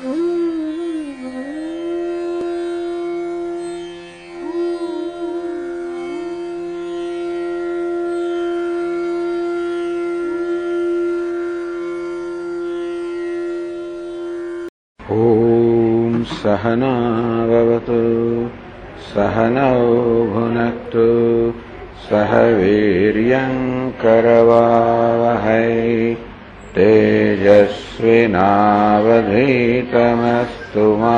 ॐ सहना भवतु सहनौ भुनक्तु सह वीर्यं करवावहै तेजस्विनावधीतमस्तु मा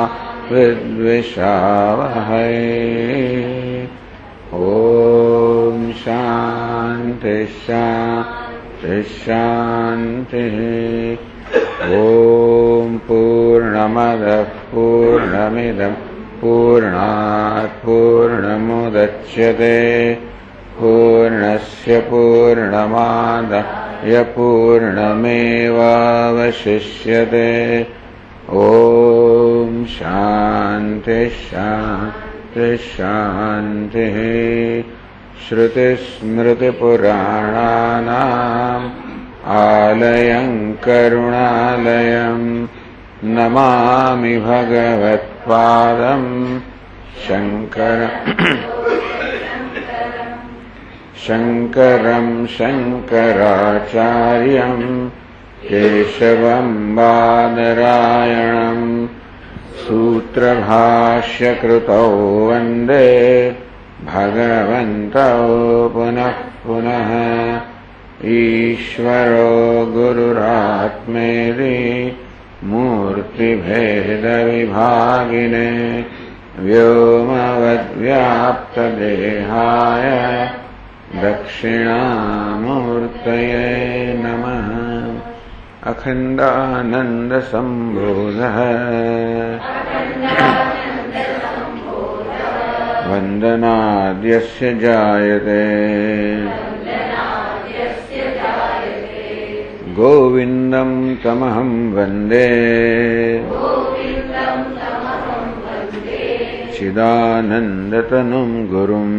विद्विषावहै। ॐ शान्ति शान्ति शान्तिः। ॐ पूर्णमदः पूर्णमिदं पूर्णात् पूर्णमुदच्यते पूर्णस्य पूर्णमादाय पूर्णमेवावशिष्यते। ॐ शान्ति शान्ति शान्तिः। श्रुतिस्मृतिपुराणानाम् आलयं करुणालयं नमामि भगवत्पादं शङ्करं शङ्कराचार्यं केशवं बादरायणं सूत्रभाष्यकृतौ वन्दे भगवन्तौ पुनः पुनः। ईश्वरो गुरुरात्मेति मूर्तिभेदविभागिने व्योमवद्व्याप्तदेहाय दक्षिणामूर्तये नमः। अखण्डानन्दसम्भूतः वन्दनाद्यस्य जायते गोविन्दं तमहं वन्दे चिदानन्दतनुं गुरुम्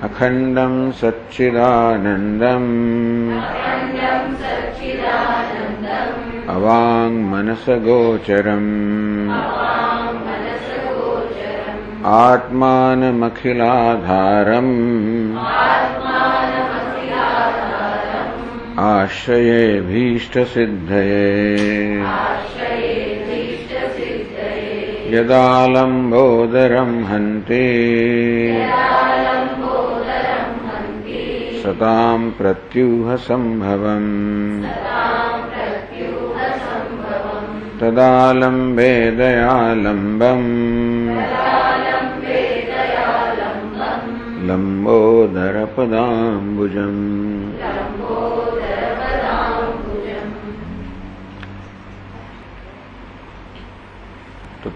अखण्डं सच्चिदानन्दम् अवाङ्मनसगोचरम् आत्मानमखिलाधारम् आश्रयेऽभीष्टसिद्धये। यदालम्बोदरं हन्ति सतां प्रत्यूहसम्भवम् तदालम्बे दयालम्बम् लम्बोदरपदाम्बुजम्। તો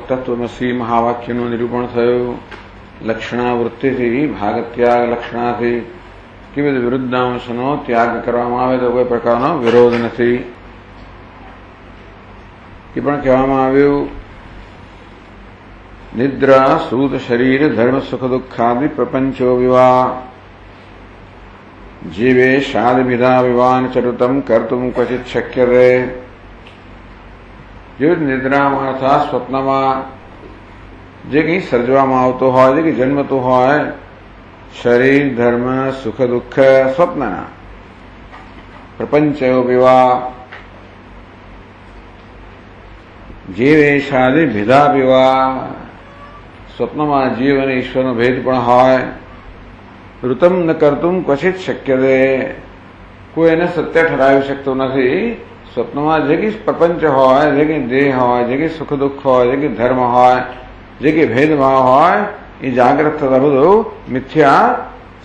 તત્વમસી મહાવાક્યનું નિરૂપણ થયું. લક્ષણાવૃત્તિથી ભાગત્યાગ લક્ષણાથી કેવી વિરુદ્ધાંશનો ત્યાગ કરવામાં આવે તો કોઈ પ્રકારનો વિરોધ નથી. એ પણ કહેવામાં આવ્યું નિદ્રા સૂત શરીર ધર્મ સુખ દુઃખાદિ પ્રપંચો વિવા જીવે શાદવિધા વિવાન ચરુતમ કર્તુમ ક્વચિત શક્યતે. જે નિદ્રામાં અર્થાત સ્વપ્નમાં જે કંઈ સર્જવામાં આવતો હોય જે કંઈ જન્મતું હોય શરીર ધર્મ સુખ દુઃખ સ્વપ્નના પ્રપંચો વિવા જીવેશાદિ ભેદા પીવા સ્વપ્નમાં જીવ અને ઈશ્વરનો ભેદ પણ હોય. ઋતમ ન કરતું ક્વચિત શક્યતે કોઈ એને સત્ય ઠરાવી શકતો નથી. સ્વપ્નમાં જે કંઈ પ્રપંચ હોય જે કંઈ દેહ હોય જે કંઈ સુખ દુઃખ હોય જે કંઈ ધર્મ હોય જે કંઈ ભેદભાવ હોય એ જાગ્રત થતા બધું મિથ્યા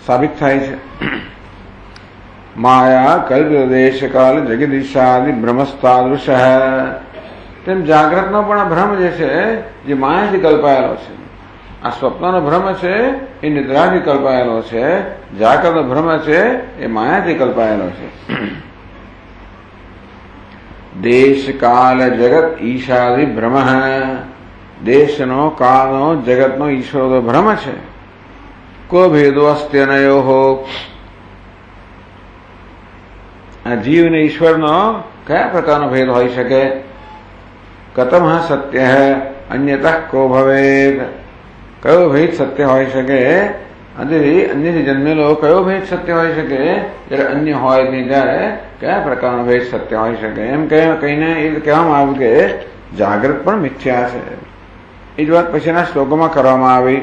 સાબિત થાય છે. માયા કલ્પ દેશકાલ જગદીશાદિ બ્રહ્મસ્તાદૃશ. તેમ જાગ્રતનો પણ આ ભ્રમ જે છે જે માયાથી કલ્પાયેલો છે. આ સ્વપ્નનો ભ્રમ છે એ નિદ્રાથી કલ્પાયેલો છે. જાગ્રતનો ભ્રમ છે એ માયાથી કલ્પાયેલો છે. દેશ કાલ જગત ઈશાદિ ભ્રમ. દેશનો કાળનો જગતનો ઈશ્વરનો ભ્રમ છે. કો ભેદો અસ્ત્યનયો. આ જીવ અને ઈશ્વરનો કયા પ્રકારનો ભેદ હોઈ શકે? કતમ સત્ય અન્યતઃ કો ભવેદ, કયો ભેદ સત્ય હોઈ શકે? અન્યથી જન્મેલો કયો ભેદ સત્ય હોઈ શકે? જયારે અન્ય હોય નહીં ત્યારે કયા પ્રકારનો ભેદ સત્ય હોઈ શકે? એમ કહીને એ કહેવામાં આવ્યું કે જાગ્રત પણ મિથ્યા છે. એ જ વાત પછીના શ્લોકોમાં કરવામાં આવી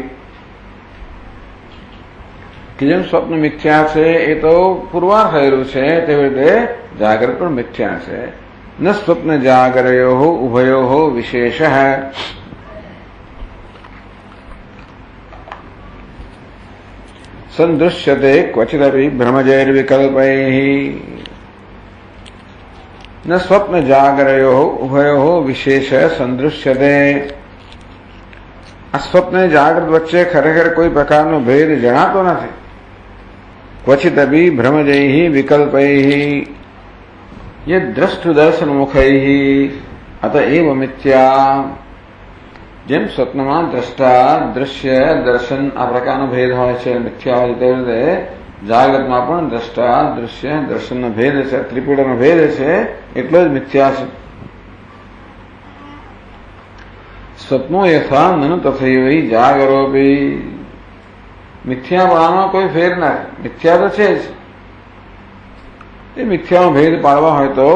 કે જેમ સ્વપ્ન મિથ્યા છે એ તો પુરવાર થયેલું છે, તેવી રીતે જાગ્રત પણ મિથ્યા છે. ન સ્વપ્ન જાગરયો ઉભયો વિશેષ સંદૃશ્યતે ક્વચિદપી ભ્રમજૈર્વિકલ્પૈઃ. ન સ્વપ્ન જાગરયો ઉભયો વિશેષ સંદૃશ્યતે. આ સ્વપ્ન જાગ્રત વચ્ચે ખરેખર કોઈ પ્રકારનો ભેદ જણાતો નથી. ક્વચિદપી ભ્રમજૈઃ વિકલ્પૈઃ યદ દ્રષ્ટુ દર્શન મુખૈઃ અતએવ મિથ્યા. જેમ સ્વપ્નમાં દ્રષ્ટા, દ્રશ્ય, દર્શન આ પ્રકારનો ભેદ હોય છે, મિથ્યા હોય, તેવી રીતે જાગ્રતમાં પણ દ્રષ્ટા, દૃશ્ય, દર્શનનો ભેદ છે, ત્રિપુટનો ભેદ છે, એટલો જ મિથ્યા છે. સ્વપ્નો યથા નનુ તથૈવ જાગરોપી. મિથ્યાપણામાં કોઈ ફેર નથી, મિથ્યા તો છે જ. એ મિથ્યાનો ભેદ પાડવા હોય તો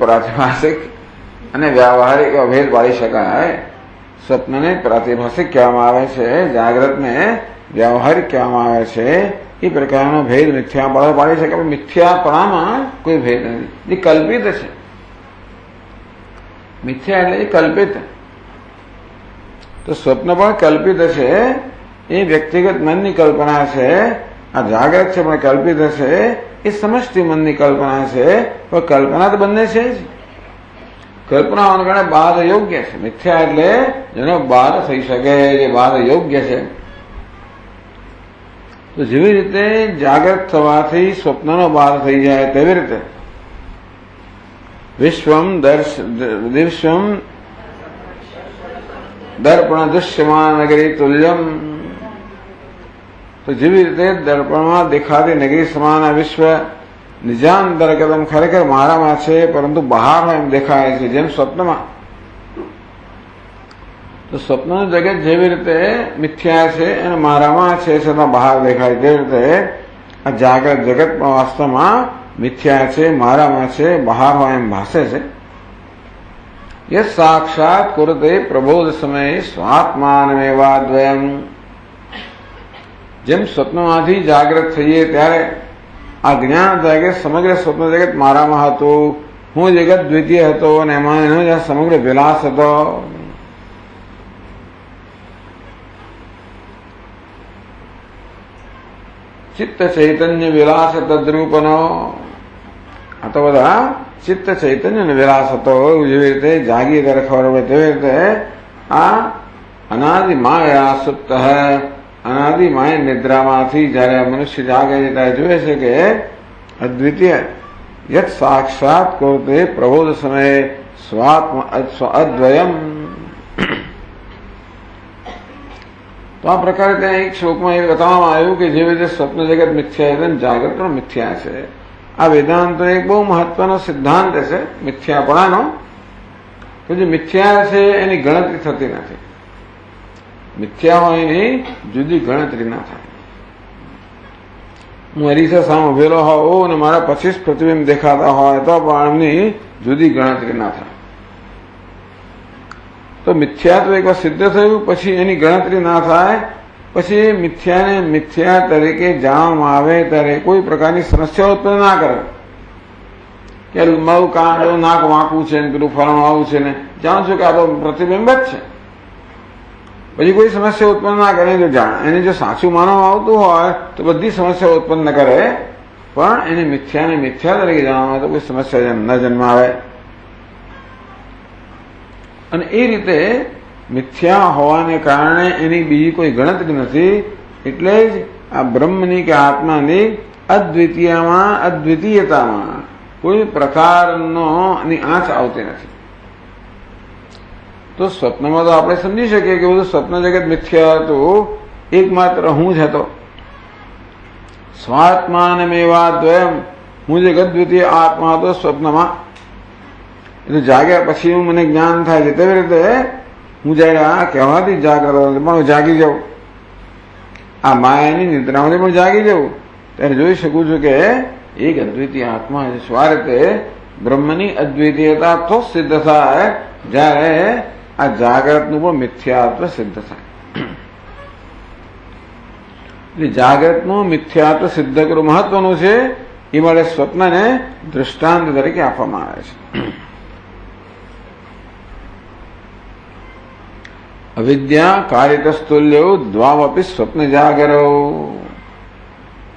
પ્રાતિભાષિક અને વ્યાવહારિક ભેદ પાડી શકાય. સ્વપ્નને પ્રાતિભાષિક કહેવામાં આવે છે, જાગ્રતને વ્યાવહારિક કહેવામાં આવે છે. એ પ્રકારનો ભેદ મિથ્યા પાડી શકે, પણ મિથ્યાપણામાં કોઈ ભેદ નથી. એ કલ્પિત છે. મિથ્યા એટલે એ કલ્પિત. તો સ્વપ્ન પણ કલ્પિત છે, એ વ્યક્તિગત મનની કલ્પના છે. આ જાગ્રત છે પણ કલ્પિત છે, એ સમષ્ટિ મનની કલ્પના છે. પણ કલ્પના તો બંને છે જ. કલ્પનાઓને કારણે બાદ યોગ્ય છે. મિથ્યા એટલે જેનો બાદ થઈ શકે, જે બાદ યોગ્ય છે. તો જેવી રીતે જાગ્રત થવાથી સ્વપ્નનો બાદ થઈ જાય, તેવી રીતે વિશ્વમ દર્પણ દૃશ્યમાન નગરી તુલ્યમ. તો જેવી રીતે દર્પણમાં દેખાતી નગરી સમાન આ વિશ્વ નિજાંતર્ગતમ ખરેખર મારામાં છે, પરંતુ બહાર એમ દેખાય છે, જેમ સ્વપ્નમાં. તો સ્વપ્નનું જગત જેવી રીતે મિથ્યા છે અને મારામાં છે, છતાં બહાર દેખાય, તેવી રીતે આ જાગ્રત જગત પણ વાસ્તવમાં મિથ્યા છે, મારામાં છે, બહાર હોય એમ ભાસે છે. યત સાક્ષાત કુરુતે પ્રબોધ સમયે સ્વાત્માનમેવાદ્વયમ. જેમ સ્વપ્નમાંથી જાગ્રત થઈએ ત્યારે આ જ્ઞાન થાય કે સમગ્ર સ્વપ્ન જગત મારામાં હતું, હું જગત દ્વિતીય હતો અને એમાં એનો જ સમગ્ર વિલાસ હતો. ચિત્ત ચૈતન્ય વિલાસ તદ્રૂપનો. આ તો બધા ચિત્ત ચૈતન્ય ને વિલાસ હતો. જેવી રીતે જાગીએ ત્યારે ખબર પડે, તેવી રીતે આ અનાદિ માયા સુપ્ત અનાદિ માય નિદ્રામાંથી જયારે મનુષ્ય જાગે છે ત્યારે જોવે છે કે અદ્વિતીય યત સાક્ષાત કુરુતે પ્રબોધ સમયે અદ્વયમ. તો આ પ્રકારે ત્યાં એક શ્લોકમાં એ બતાવવામાં આવ્યું કે જેવી રીતે સ્વપ્ન જગત મિથ્યા છે, જાગ્રત પણ મિથ્યા છે. આ વેદાંતનો એક બહુ મહત્વનો સિદ્ધાંત છે મિથ્યાપણાનો, કે જે મિથ્યા છે એની ગણતરી થતી નથી. મિથ્યા હોય એની જુદી ગણતરી ના થાય. હું અરીસા સામે ઉભેલો હોઉં અને મારા 25 પ્રતિબિંબ દેખાતા હોય તો પણ એમની જુદી ગણતરી ના થાય. તો મિથ્યા તો એકવાર સિદ્ધ થયું પછી એની ગણતરી ના થાય. પછી મિથ્યાને મિથ્યા તરીકે જાણવામાં આવે ત્યારે કોઈ પ્રકારની સમસ્યા ઉત્પન્ન ના કરે કે મારું કાંડું નાક વાંકું છે ને પેલું ફલાણું આવું છે ને, જાણું છું કે આ તો પ્રતિબિંબ જ છે. પછી કોઈ સમસ્યા ઉત્પન્ન ના કરે. જો એને જો સાચું માનવામાં આવતું હોય તો બધી સમસ્યા ઉત્પન્ન ન કરે, પણ એને મિથ્યાને મિથ્યા તરીકે જાણવામાં આવે તો કોઈ સમસ્યા ન જન્માવે. અને એ રીતે મિથ્યા હોવાને કારણે એની બીજી કોઈ ગણતરી નથી. એટલે જ આ બ્રહ્મની કે આત્માની અદ્વિતીયતામાં કોઈ પ્રકારનો આંચ આવતી નથી. તો સ્વપ્નમાં તો આપણે સમજી શકીએ કે બધું સ્વપ્ન જગત મિથ્યા હતું, એકમાત્ર હું જ હતો. સ્વાત્માનમેવાદ્વયમ, હું જે અદ્વિતીય આત્મા હતો સ્વપ્નમાં, એટલે જાગ્યા પછી મને જ્ઞાન થાય છે. તેવી રીતે હું જયારે આ કહેવાથી જાગ્રત પણ હું જાગી જાઉં, આ માયાની નિદ્રામાંથી પણ જાગી જાઉં, ત્યારે જોઈ શકું છું કે એક અદ્વિતીય આત્મા છે. સ્વ રીતે બ્રહ્મની અદ્વિતીયતા તો સિદ્ધ થાય જ્યારે આ જાગ્રતનું પણ મિથ્યાત્વ સિદ્ધ થાય. એટલે જાગ્રતનું મિથ્યાત્વ સિદ્ધ કરવું મહત્વનું છે. એ માટે સ્વપ્નને દૃષ્ટાંત તરીકે આપવામાં આવે છે. અવિદ્યા કાર્યકસ્તુલ્યો દ્વાવપી સ્વપ્ન જાગરો.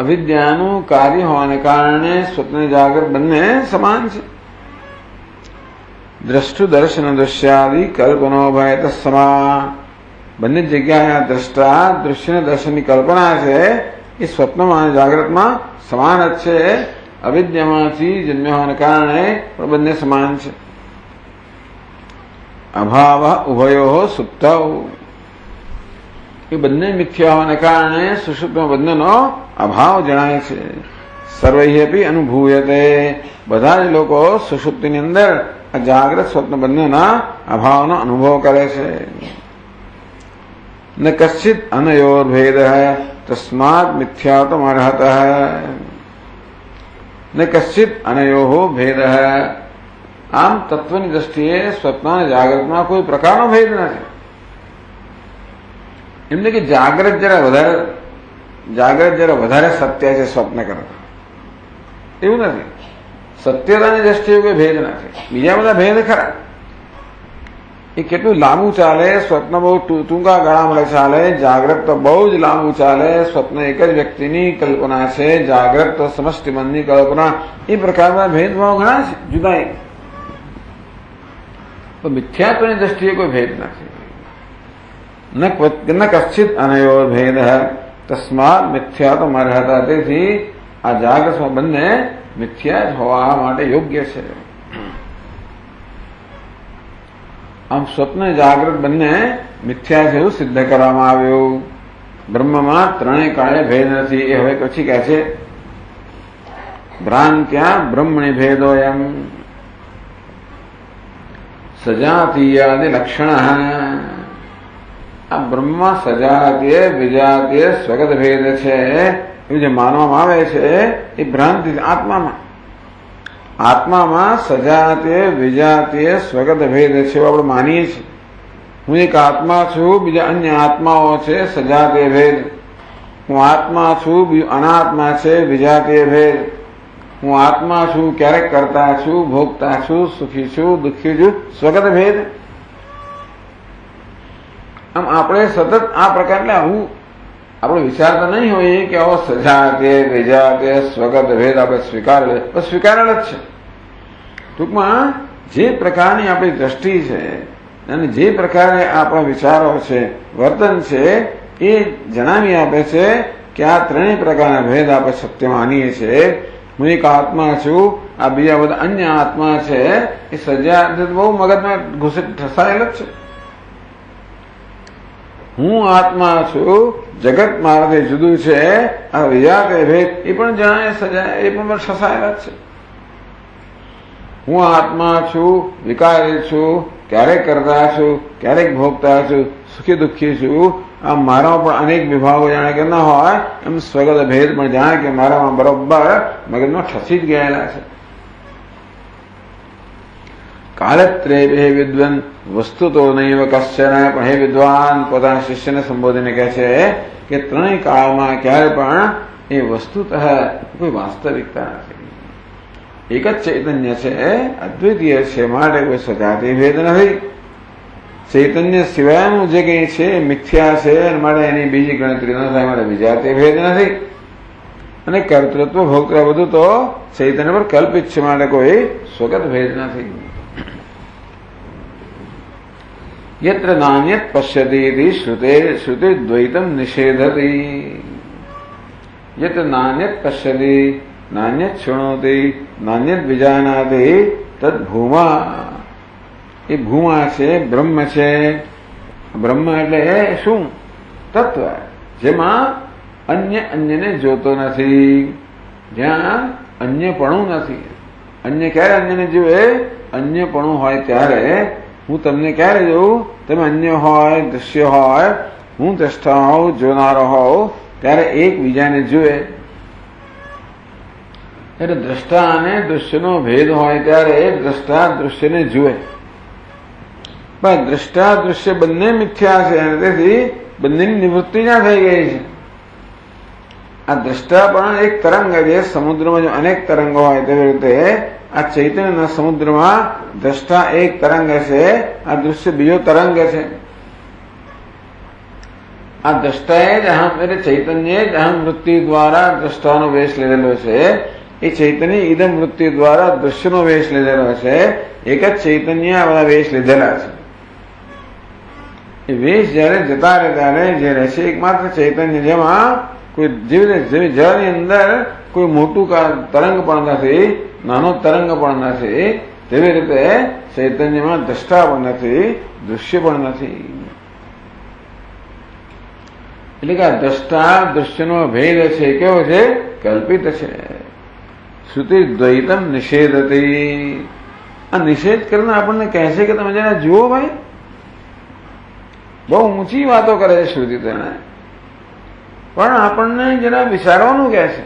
અવિદ્યાનું કાર્ય હોવાને કારણે સ્વપ્ન જાગર બંને સમાન છે. દ્રષ્ટુ દર્શન દૃશ્યાદિ કલ્પનો ભય તસ્મા, બંને જગ્યાએ આ દ્રષ્ટા દૃશ્ય દર્શનની કલ્પના છે એ સ્વપ્નમાં જાગ્રતમાં સમાન જ છે. અવિદ્યામાંથી જન્મ્યા હોવાને કારણે પણ બંને સમાન છે. અભાવ ઉભયો સુપ્તૌ, એ બંને મિથ્યા હોવાને કારણે સુષુપ્તમાં બંનેનો અભાવ જણાય છે. સર્વૈયપી અનુભૂયતે, બધા જ લોકો સુષુપ્તિની અંદર આ જાગ્રત સ્વપ્ન બંનેના અભાવનો અનુભવ કરે છે. ન કશ્ચિત અનયોર ભેદ તસ્માત મિથ્યાત્મ અર્હત, ન કશ્ચિત અનયો ભેદ. આમ તત્વની દ્રષ્ટિએ સ્વપ્ન અને જાગ્રતમાં કોઈ પ્રકારનો ભેદ નથી. એમને કે જાગ્રત જરા વધારે સત્ય છે સ્વપ્ન કરતા, એવું નથી. સત્યતાની દ્રષ્ટિએ કોઈ ભેદ નથી. બીજા બધા ભેદ ખરા, એ કેટલું લાંબુ ચાલે. સ્વપ્ન બહુ ટૂંકા ગાળામાં ચાલે, જાગ્રત તો બહુ જ લાંબુ ચાલે. સ્વપ્ન એક જ વ્યક્તિની કલ્પના છે, જાગ્રત તો સમષ્ટિ મનની કલ્પના. એ પ્રકારના ભેદભાવ ઘણા છે, જુદા. તો મિથ્યાત્વની દ્રષ્ટિએ કોઈ ભેદ નથી. ન કશ્ચિત અનયોર ભેદ તસ્માત મિથ્યાત્મ અર્હતા, તેથી આ જાગ્રતમાં બંને મિથ્યા જ હોવા માટે યોગ્ય છે. આમ સ્વપ્ન જાગ્રત બંને મિથ્યા છે એવું સિદ્ધ કરવામાં આવ્યું. બ્રહ્મમાં ત્રણેય કાળે ભેદ નથી. એ હવે પછી કહે છે ભ્રાંત્યા બ્રહ્મણી ભેદો એમ સજાતીયાદિ લક્ષણ. આ બ્રહ્મમાં સજાતીય વિજાતીય સ્વગત ભેદ છે એવું જે માનવામાં આવે છે એ ભ્રાંતિ. આત્મામાં સજાતીય વિજાતીય સ્વગત ભેદ છે એવું આપણે માનીએ છીએ. હું એક આત્મા છું, બીજા અન્ય આત્માઓ છે, સજાતીય ભેદ. હું આત્મા છું, બીજું અનાત્મા છે, વિજાતીય ભેદ. હું આત્મા છું, ક્યારેક કરતા છું, ભોગતા છું, સુખી છું, દુઃખી છું, સ્વગત ભેદ. આમ આપણે સતત આ પ્રકારના આપણે વિચારતા નહીં હોઈએ કે આવો સજાતીય વિજાતીય સ્વગત ભેદ આપણે સ્વીકારેલ જ છે. ટૂંકમાં જે પ્રકારની આપણી દ્રષ્ટિ છે અને જે પ્રકારે આપણા વિચારો છે, વર્તન છે, એ જણાવી આપે છે કે આ ત્રણેય પ્રકારના ભેદ આપણે સત્ય માનીએ છીએ. હું એક આત્મા છું, આ બીજા બધા અન્ય આત્મા છે, એ સજાતીય બહુ મગજમાં ઠસાયેલ જ છે. હું આત્મા છું, જગત મારાથી જુદું છે, આ વિજાતીય ભેદ એ પણ જણાય, સજાય, એ પણ ઠસાયેલા જ છે. હું આત્મા છું, વિકારી છું, ક્યારેક કરતા છું, ક્યારેક ભોગતા છું, સુખી દુઃખી છું. આમ મારામાં પણ અનેક વિભાગો જાણે કે ના હોય એમ સ્વગત ભેદ પણ જાણે કે મારામાં બરોબર મગજમાં ઠસી જ ગયેલા છે. કાળત્રે વિદ્વાન વસ્તુ તો નૈવ કશ્ચન. પણ હે વિદ્વાન પોતાના શિષ્યને સંબોધીને કહે છે કે ત્રણેય કાળમાં ક્યારે પણ એ વસ્તુતઃ કોઈ વાસ્તવિકતા નથી. એક જ ચૈતન્ય છે, અદ્વિતીય છે, માટે કોઈ સજાતીય ભેદ નથી. ચૈતન્ય સિવાયનું જે કંઈ છે મિથ્યા છે, માટે એની બીજી ગણતરી ન થાય, માટે વિજાતીય ભેદ નથી. અને કર્તૃત્વ ભોક્તૃ બધું તો ચૈતન્ય પર કલ્પિત છે, માટે કોઈ સ્વગત ભેદ નથી. યત્ર નાન્યત પશ્યતિ શ્રુતે દ્વૈતમ નિષેધતી. યત્ર નાન્યત પશ્યતિ નાન્યત શૃણોતિ નાન્યત વિજાનાતિ તદ ભૂમા. એ ભૂમા છે, બ્રહ્મ છે. બ્રહ્મ એટલે શું? તત્વ, જેમાં અન્ય અન્યને જોતો નથી, જ્યાં અન્યપણું નથી. અન્ય ક્યારે અન્યને જુએ? અન્યપણું હોય ત્યારે. હું તમને ક્યારે જોઉં? તમે અન્ય હોય, દૃશ્ય હોય, હું દ્રષ્ટા હોઉં, જોનારો હોઉં, ત્યારે એકબીજાને જુએ. ત્યારે દ્રષ્ટા અને દૃશ્યનો ભેદ હોય ત્યારે દ્રષ્ટા દૃશ્યને જુએ. પણ દ્રષ્ટા દૃશ્ય બંને મિથ્યા છે અને તેથી બંનેની નિવૃત્તિ ના થઈ ગઈ છે. આ દ્રષ્ટા પણ એક તરંગ છે. સમુદ્રમાં જો અનેક તરંગો હોય તેવી રીતે આ ચૈતન્યના સમુદ્રમાં દ્રષ્ટા એક તરંગ છે, આ દૃશ્ય બીજો તરંગ છે. આ દ્રષ્ટાએ જ અહમ એટલે ચૈતન્ય જ અહમ વૃત્તિ દ્વારા દ્રષ્ટાનો વેશ લીધેલો છે. એ ચૈતન્ય ઇદમ વૃત્તિ દ્વારા દૃશ્યનો વેશ લીધેલો છે. એક જ ચૈતન્ય આ બધા વેશ લીધેલા છે. એ વેશ જયારે જતા રહે ત્યારે જે રહેશે એકમાત્ર ચૈતન્ય, જેમાં કોઈ જેવી જળની અંદર કોઈ મોટું તરંગ પણ નથી, નાનો તરંગ પણ નથી, તેવી રીતે ચૈતન્યમાં દ્રષ્ટા પણ નથી, દૃશ્ય પણ નથી. એટલે કે આ દ્રષ્ટા દૃશ્યનો ભેદ છે કેવો છે? કલ્પિત છે. શ્રુતિ દ્વૈતમ નિષેધતી. આ નિષેધ કરીને આપણને કહે છે કે તમે જરા જુઓ ભાઈ. બહુ ઊંચી વાતો કરે છે શ્રુતિ તેને, પણ આપણને જરા વિચારવાનું કહે છે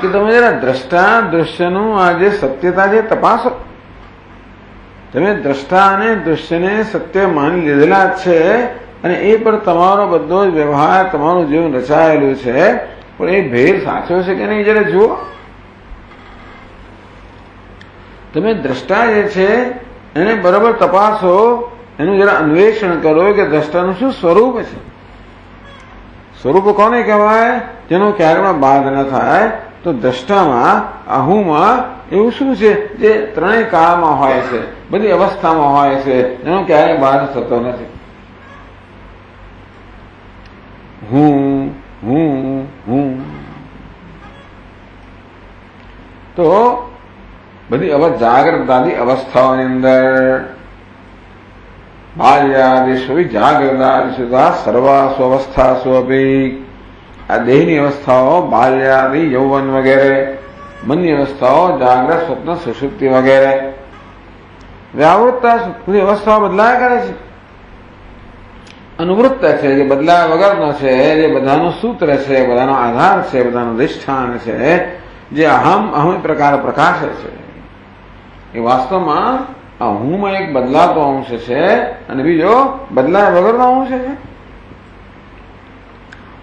કે તમે જરા દ્રષ્ટા દૃશ્યનું આ જે સત્યતા છે તપાસો. તમે દ્રષ્ટા અને દૃશ્યને સત્ય માની લીધેલા જ છે અને એ પર તમારો બધો જ વ્યવહાર, તમારું જીવન રચાયેલું છે, પણ એ ભેદ સાચો છે કે નહીં જરા જુઓ. તમે દ્રષ્ટા જે છે એને બરાબર તપાસો, એનું જરા અન્વેષણ કરો કે દ્રષ્ટાનું શું સ્વરૂપ છે. સ્વરૂપ કોને કહેવાય? જેનો ક્યારેમાં બાદ ન થાય. તો દ્રષ્ટામાં, આહુમાં એવું શું છે જે ત્રણેય કાળમાં હોય છે, બધી અવસ્થામાં હોય છે, જેનો ક્યારેય બાદ થતો નથી. હું હું હું. તો બધી જાગ્રતાની અવસ્થાઓની અંદર બાલ્યાદિષુ જાગ્રતાદિષુ સર્વાસુ અવસ્થાસુ અપી. આ દેહની અવસ્થાઓ બાલ્યાદિ, યૌવન વગેરે, મનની અવસ્થાઓ જાગ્રત, સ્વપ્ન, સુષુપ્તિ વગેરે, વ્યાવૃત્તા બધી અવસ્થાઓ બદલાયા કરે છે. અનુવૃત્ત છે જે બદલાયા વગરનો છે, જે બધાનો સૂત્ર છે, બધાનો આધાર છે, બધાનું અધિષ્ઠાન છે, જે અહમ પ્રકાર પ્રકાશે છે. એ વાસ્તવમાં આ હુંમાં એક બદલાતો અંશ છે અને બીજો બદલાયા વગરનો અંશ છે.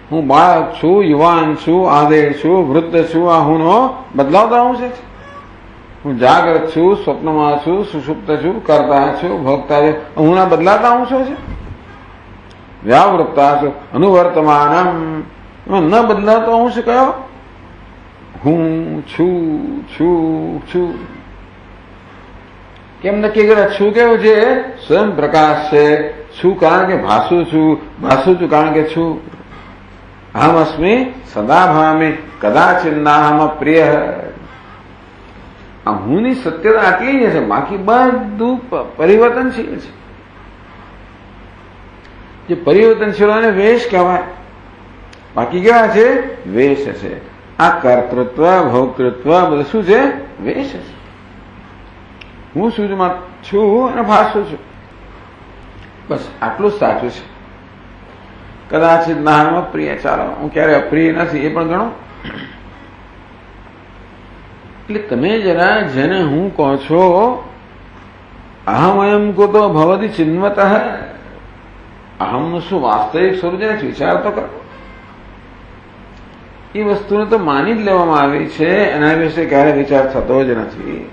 હું બાળક છું, યુવાન છું, આધેડ છું, વૃદ્ધ છું, આ હુંનો બદલાવતો અંશ છે. હું જાગ્રત છું, સ્વપ્નમાં છું, સુષુપ્ત છું, કરતા છું, ભોગતા છું, હુંના બદલાતા અંશો છે. વ્યાવૃત્તા છું, અનુવર્તમાનમ, એમાં ન બદલાતો અંશ કયો? હું છું છું છું. કેમ નક્કી કરે? છું કેવું છે? સ્વયં પ્રકાશ છે. છું કારણ કે ભાસું છું, ભાસું છું કારણ કે છું. અહમ અસ્મિ સદા ભામી કદાચિન્નાહમ પ્રિય. આ હુંની સત્યતા આટલી જ છે, બાકી બધું પરિવર્તનશીલ છે. જે પરિવર્તનશીલોને વેશ કહેવાય, બાકી કેવા છે? વેશ છે. આ કર્તૃત્વ, ભોક્તૃત્વ બધું શું છે? વેશ છે. હું શું છું અને ભાસું છું, બસ આટલું જ સાચું છે. કદાચિત નામ પ્રિય. ચાલો, હું ક્યારે અપ્રિય નથી એ પણ ગણો. એટલે તમે જરા જેને હું કહો છો અહમયમ કો તો ભવતી ચિન્વત, અહમનું શું વાસ્તવિક સ્વરૂપ છે વિચાર તો કરો. એ વસ્તુને તો માની જ લેવામાં આવી છે, એના વિશે ક્યારે વિચાર થતો જ નથી.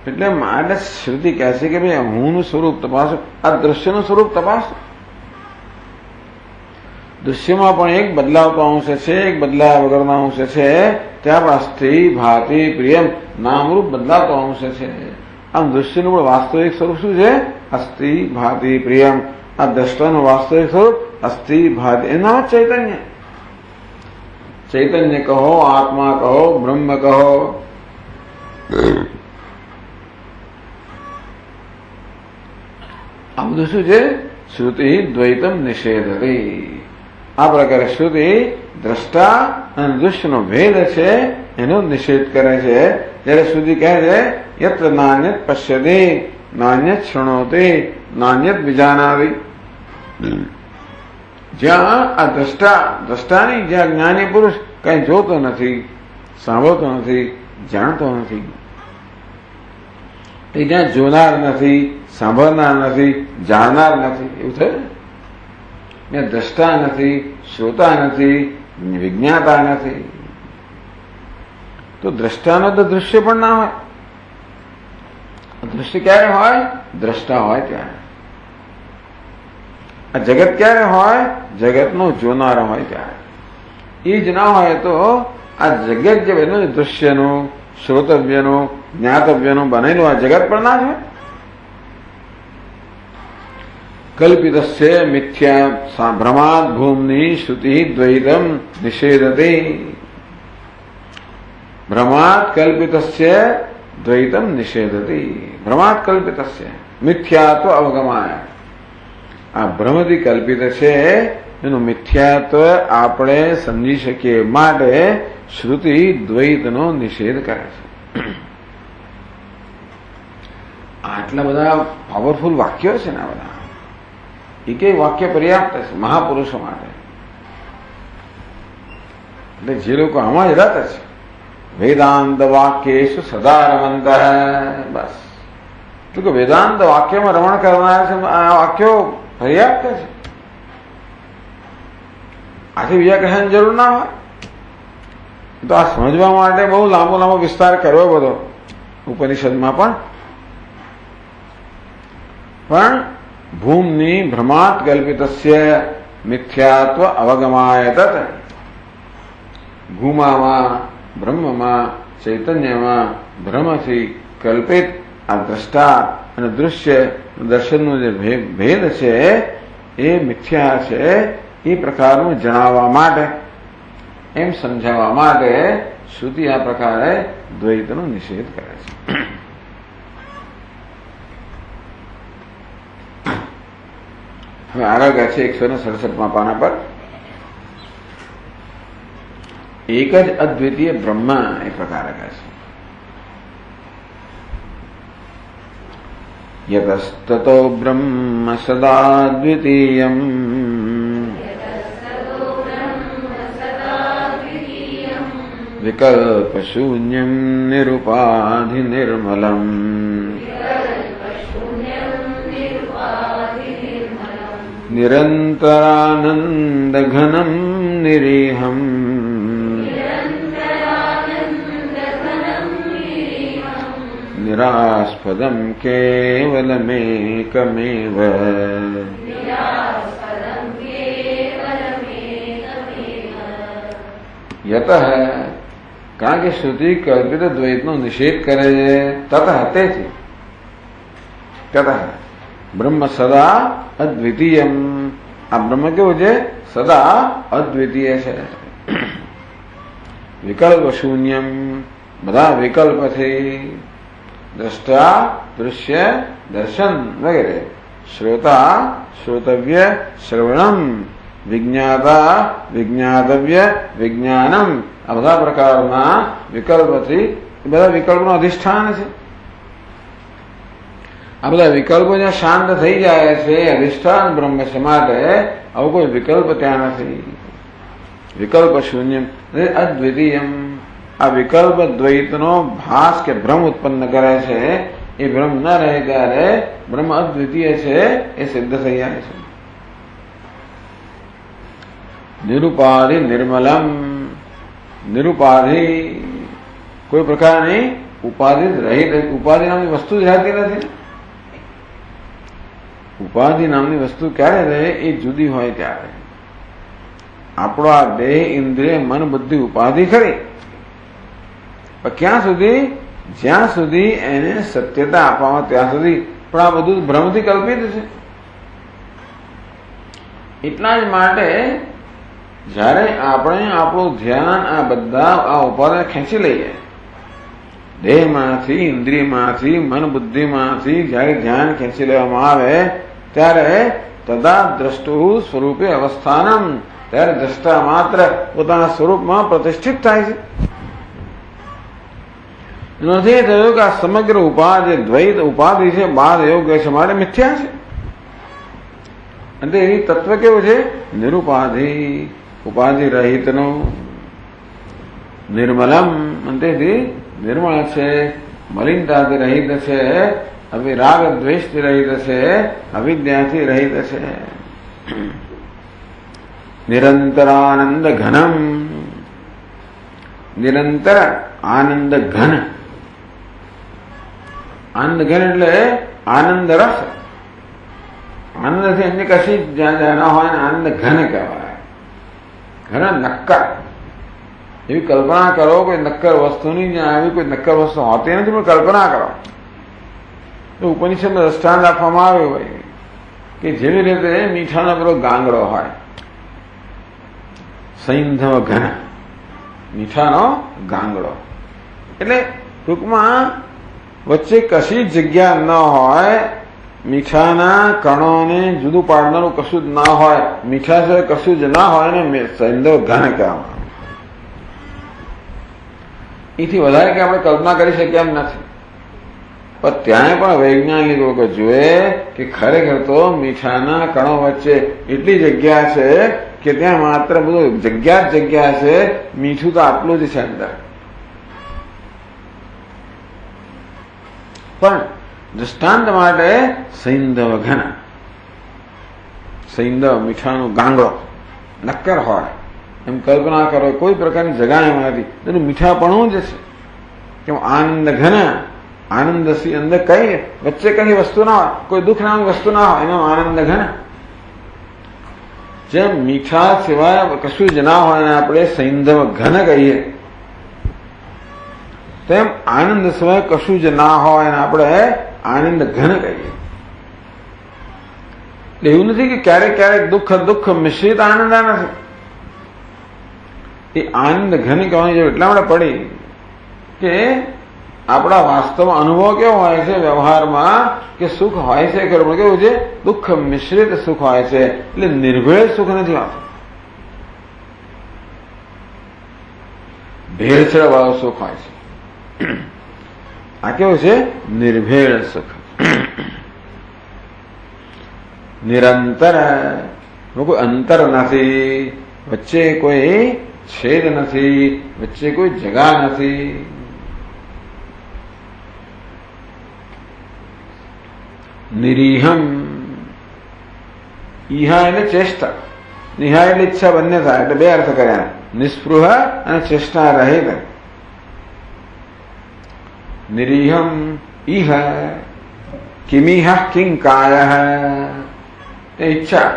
એટલે માટે શ્રુતિ કહે છે કે ભાઈ હુંનું સ્વરૂપ તપાસો, આ દૃશ્યનું સ્વરૂપ તપાસો. દૃશ્યમાં પણ એક બદલાવતો અંશ છે, એક બદલાયા વગરના અંશ છે. ત્યાં પણ અસ્થિ, ભાતિ, પ્રિયમ નામરૂપ બદલાતો અંશ છે. આમ દૃશ્યનું પણ વાસ્તવિક સ્વરૂપ શું છે? અસ્થિ, ભાતિ, પ્રિયમ. આ દ્રષ્ટાનું વાસ્તવિક સ્વરૂપ અસ્થિ, ભાતિ, એના ચૈતન્ય. ચૈતન્ય કહો, આત્મા કહો, બ્રહ્મ કહો, આ બધું શું છે? શ્રુતિ દ્વૈતમ નિષેધતી. આ પ્રકારે શ્રુતિ દ્રષ્ટા અને દૃશ્યનો ભેદ છે એનો નિષેધ કરે છે. જયારે શ્રુતિ કહે છે યત્ર નાન્યત પશ્યતે નાન્યત શૃણોતે નાન્યત વિજાનાતિ, જ્યાં આ દ્રષ્ટાની જ્યાં જ્ઞાની પુરુષ કઈ જોતો નથી, સાંભળતો નથી, જાણતો નથી, એ જ્યાં જોનાર નથી, સાંભળનાર નથી, જાણનાર નથી, એવું થયું ને. દ્રષ્ટા નથી, શ્રોતા નથી, વિજ્ઞાતા નથી, તો દ્રષ્ટાનો તો દૃશ્ય પણ ના હોય. દૃશ્ય ક્યારે હોય? દ્રષ્ટા હોય ત્યારે. આ જગત ક્યારે હોય? જગતનો જોનારો હોય ત્યારે. એ જ ના હોય તો આ જગત જે બનેલું દૃશ્યનું, શ્રોતવ્યનું, જ્ઞાતવ્યનું બનેલું આ જગત પણ ના જ હોય. કલ્પિતસ્ય મિથ્યા ભ્રમાદ ભૂમની શ્રુતિ દ્વૈતમ નિષેધતે. ભ્રમાદ કલ્પિતસ્ય દ્વૈતમ નિષેધતે. ભ્રમાદ કલ્પિતસ્ય મિથ્યાત્વ અવગમાય. આ ભ્રમથી કલ્પિત છે એનું મિથ્યાત્વ આપણે સમજી શકીએ માટે શ્રુતિ દ્વૈતનો નિષેધ કરે છે. આટલા બધા પાવરફુલ વાક્યો છે ને આ બધા. એક વાક્ય પર્યાપ્ત છે મહાપુરુષો માટે. એટલે જે લોકો આમાં જ રત છે વેદાંત વાક્યેષુ સદા રમંત, બસ એટલે કે વેદાંત વાક્યમાં રમણ કરનાર છે. આ વાક્યો પર્યાપ્ત છે. આથી બીજા કહેવાની જરૂર ના હોય. તો આ સમજવા માટે બહુ લાંબો લાંબો વિસ્તાર કરવો બધો ઉપનિષદમાં પણ ભૂમની ભ્રમાત કલ્પિતસ્ય મિથ્યાત્વ અવગમાય તત. ભૂમામાં, બ્રહ્મમાં, ચૈતન્યમાં ભ્રમથી કલ્પિત આ દ્રષ્ટા અને દૃશ્ય દર્શનનો જે ભેદ છે એ મિથ્યા છે. એ પ્રકારનું જણાવવા માટે, એમ સમજાવવા માટે શ્રુતિ આ પ્રકારે દ્વૈતનો નિષેધ કરે છે. હવે આગળ કહે છે 167 પાના પર એક જ અદ્વિતીય બ્રહ્મ એ પ્રકારે કહે છે. યતસ્તતો બ્રહ્મ સદા દ્વિતીયમ વિકલ્પ શૂન્યમ નિરુપાધિ નિર્મલમ નિરંતરાનંદ ઘનમ નિરીહમ નિરાસ્પદમ કેવલમેકમેવ. યતઃ, કારણ કે શ્રુતિ કલ્પિત દ્વૈતનો નિષેધ કરે છે. તતઃ, તેથી તતઃ બ્રહ્મ સદા અદ્વિતીયમ. આ બ્રહ્મ કેવું છે? સદા અદ્વિતીય છે. વિકલ્પ શૂન્યમ, બધા વિકલ્પથી. દ્રષ્ટા, દૃશ્ય, દર્શન વગેરે. શ્રોતા, શ્રોતવ્ય, શ્રવણમ. વિજ્ઞાતા, વિજ્ઞાતવ્ય, વિજ્ઞાનમ. આ બધા પ્રકારના વિકલ્પથી, એ બધા વિકલ્પનો અધિષ્ઠાન છે. આ બધા વિકલ્પો જ્યાં શાંત થઈ જાય છે અધિષ્ઠાન બ્રહ્મ છે. માટે આવું કોઈ વિકલ્પ ત્યાં નથી. વિકલ્પ શૂન્યમ અદ્વિતીયમ. આ વિકલ્પ દ્વૈતનો ભાસ કે ભ્રમ ઉત્પન્ન કરે છે. એ ભ્રમ ન રહે ત્યારે બ્રહ્મ અદ્વિતીય છે એ સિદ્ધ થઈ જાય છે. નિરુપાધિ નિર્મલમ. નિરુપાધિ, કોઈ પ્રકારની ઉપાધિ રહિત. ઉપાધિ નામની વસ્તુ જ રહેતી નથી. ઉપાધિ નામની વસ્તુ ક્યારે રહે? એ જુદી હોય ત્યારે. આપણો આ દેહ, ઇન્દ્રિય, મન, બુદ્ધિ ઉપાધિ ખરી, પણ ક્યાં સુધી? જ્યાં સુધી એને સત્યતા આપવામાં ત્યાં સુધી. પણ આ બધું ભ્રમથી કલ્પિત છે. એટલા જ માટે જ્યારે આપણે આપણું ધ્યાન આ બધા આ ઉપાધિને ખેંચી લઈએ, દેહમાંથી, ઇન્દ્રિયમાંથી, મન બુદ્ધિમાંથી જ્યારે ધ્યાન ખેંચી લેવામાં આવે ત્યારે તદા દ્રષ્ટુ સ્વરૂપે અવસ્થાનમ, ત્યારે દ્રષ્ટા માત્ર પોતાના સ્વરૂપમાં પ્રતિષ્ઠિત થાય છે. નથી થયું કે આ સમગ્ર ઉપાધિ દ્વૈત ઉપાધિ છે, બાદ યોગ્ય છે, માટે મિથ્યા છે. અને એવી તત્વ કેવું છે? નિરુપાધિ, ઉપાધિ રહિતનું, નિર્મલમ, અંતેથી નિર્મળ છે, મલિનતાથી રહિત છે, અવિરાગ દ્વેષથી રહિત છે, અવિદ્યાથી રહિત છે. નિરંતરાનંદ ઘનમ, નિરંતર આનંદ ઘન. આનંદ ઘન એટલે આનંદ રસ. આનંદથી અન્ય કશી જ્યાં ના હોય ને આનંદ ઘન કહેવાય. ઘન નક્કર. એવી કલ્પના કરો કોઈ નક્કર વસ્તુની, જ્યાં આવી કોઈ નક્કર વસ્તુ હોતી નથી, પણ કલ્પના કરો. ઉપનિષદમાં દ્રષ્ટાંત આપવામાં આવ્યું હોય કે જેવી રીતે મીઠાનો પેલો ગાંગડો હોય, સૈંધવ ઘન, મીઠાનો ગાંગડો, એટલે ટૂંકમાં વચ્ચે કશી જગ્યા ન હોય, મીઠાના કણોને જુદું પાડનારું કશું જ ના હોય, મીઠા સિવાય કશું જ ના હોય ને સૈંધવ ઘન કહેવામાં. એથી વધારે કે આપણે કલ્પના કરી શકીએ એમ નથી. પણ ત્યાં પણ વૈજ્ઞાનિક લોકો જુએ કે ખરેખર તો મીઠાના કણો વચ્ચે એટલી જગ્યા છે કે ત્યાં માત્ર બધું જગ્યા જ જગ્યા છે, મીઠું તો આટલું જ છે અંદર. પણ દૃષ્ટાંત માટે સૈંધવ ઘન, સૈંધવ મીઠાનો ગાંગડો નક્કર હોય એમ કલ્પના કરો. કોઈ પ્રકારની જગા એમાં નથી, એનું મીઠાપણું જ છે. કેમ? આનંદ ઘન, આનંદ અંદર કઈ વચ્ચે કઈ વસ્તુ ના હોય, કોઈ દુઃખ નામની વસ્તુ ના હોય, એનો આનંદ ઘન. જેમ મીઠા સિવાય કશું જ ના હોય ને આપણે સૈંધવ ઘન કહીએ, તેમ આનંદ સિવાય કશું જ ના હોય ને આપણે આનંદ ઘન કહીએ. એવું નથી કે ક્યારેક ક્યારેક દુઃખ મિશ્રિત આનંદ નથી. એ આનંદ ઘન કહેવાની જરૂર એટલા માટે પડી કે આપણા વાસ્તવ અનુભવ કેવો હોય છે વ્યવહારમાં કે સુખ હોય છે ખરું, પણ કેવું છે? દુઃખ મિશ્રિત સુખ હોય છે. એટલે નિર્ભેળ સુખ નથી હોતું, ભેળસેળ વાળું સુખ હોય છે. આ કેવું છે? નિર્ભેળ સુખ. નિરંતર, કોઈ અંતર નથી, વચ્ચે કોઈ છેદ નથી, વચ્ચે કોઈ જગા નથી. નિરીહમ, ઈહા એટલે ચેષ્ટા, નિહા એટલે ઈચ્છા, બંને થાય એટલે બે અર્થ કર્યા, નિસ્પૃહ અને ચેષ્ટા રહિત. નિરીહમ ઇહ કિમિહ કિંકાય, એ ઈચ્છા.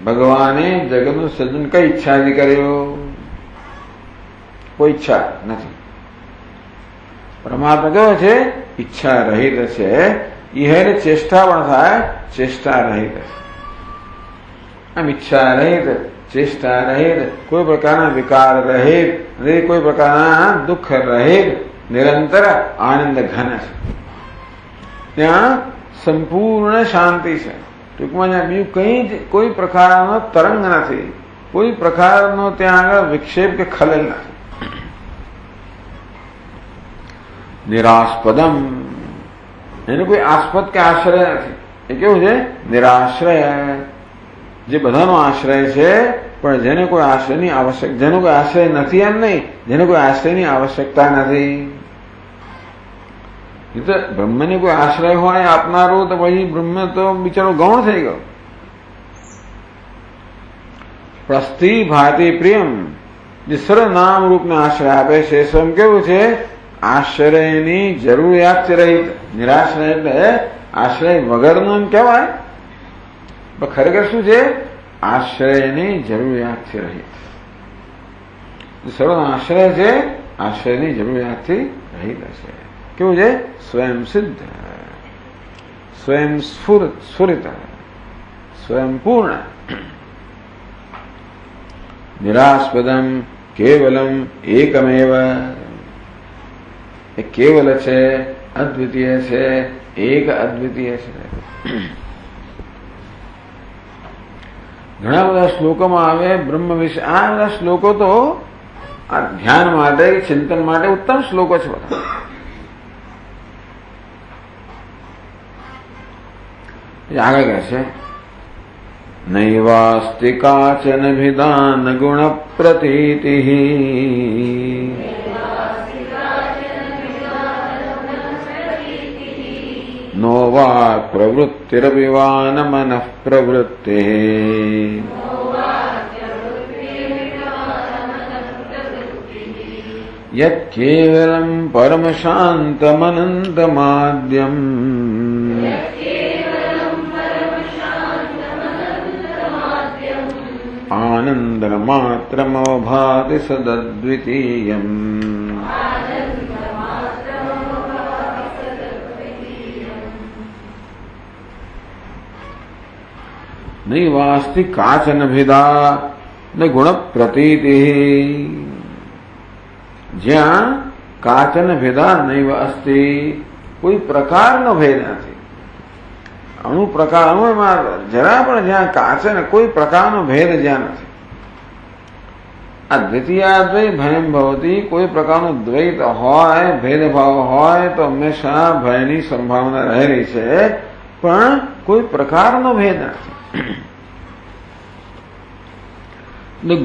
ભગવાને જગતનું સર્જન કઈ ઈચ્છાથી કર્યું? કોઈ ઈચ્છા નથી. પરમાત્મા કેવો છે? ઈચ્છા રહિત છે. ઇહ એટલે ચેષ્ટા પણ થાય, ચેષ્ટા રહિત. આમ ઈચ્છા રહિત, ચેષ્ટા રહિત, કોઈ પ્રકારના વિકાર રહિત, કોઈ પ્રકારના દુઃખ રહિત, નિરંતર આનંદ ઘન છે. ત્યાં સંપૂર્ણ શાંતિ છે. ટૂંકમાં ત્યાં બીજું કઈ જ કોઈ પ્રકારનો તરંગ નથી, કોઈ પ્રકારનો ત્યાં આગળ વિક્ષેપ કે ખલેલ નથી. નિરાસ્પદમ, એનું કોઈ આસ્પદ કે આશ્રય નથી. એ કેવું છે? નિરાશ્રય, જે બધાનો આશ્રય છે, પણ જેને કોઈ આશ્રયની આવશ્યક, જેનો કોઈ આશ્રય નથી એમ નહીં, જેને કોઈ આશ્રયની આવશ્યકતા નથી. એ તો બ્રહ્મને કોઈ આશ્રય હોય આપનારું, તો પછી બ્રહ્મ તો બિચારો ગૌણ થઈ ગયો. પ્રસ્થિ ભાતિ પ્રિયમ, જે સર્વ નામ રૂપને આશ્રય આપે છે, સ્વયં કેવું છે? આશ્રયની જરૂરિયાત રહિત. નિરાશ્રય એટલે આશ્રય વગરનું એમ કહેવાય, પણ ખરેખર શું છે? આશ્રયની જરૂરિયાતથી રહિત. સર્વ આશ્રય છે, આશ્રયની જરૂરિયાતથી રહિત છે. કેવું છે? સ્વયં સિદ્ધ, સ્વયં સ્ફુરિત, સ્વયં પૂર્ણ. નિરાસ્પદમ કેવલમ એકમેવ, એ કેવલ છે, અદ્વિતીય છે, એક અદ્વિતીય છે. ઘણા બધા શ્લોકોમાં આવે બ્રહ્મ વિશે. આ બધા શ્લોકો તો આ ધ્યાન માટે ચિંતન માટે ઉત્તમ શ્લોકો છે બધા. આગળ કહે છે નૈવાસ્તિ કાચન વિદાન ગુણ પ્રતીતિ નો વાક્ પ્રવૃત્તિરવિવાન મનઃ પ્રવૃત્તિ યત કેવલમ પરમ શાંતમનંતમાદ્યમ આનંદમાત્રમવભાતિ સદદ્વિતીયમ. નૈવાસ્તિ કાચન ભેદા ન ગુણ પ્રતીતિ. જ્યાં કાચન ભેદા નૈવ અસ્તિ, કોઈ પ્રકારનો ભેદ નથી. અણુ પ્રકાર અણુમાં જરા પણ જ્યાં કાચન કોઈ પ્રકારનો ભેદ જ્યાં નથી. આ દ્વિતીયાદ્વૈત ભયમ ભવતી, કોઈ પ્રકારનો દ્વૈત હોય ભેદભાવ હોય તો હંમેશા ભયની સંભાવના રહેલી છે, પણ કોઈ પ્રકારનો ભેદ નથી.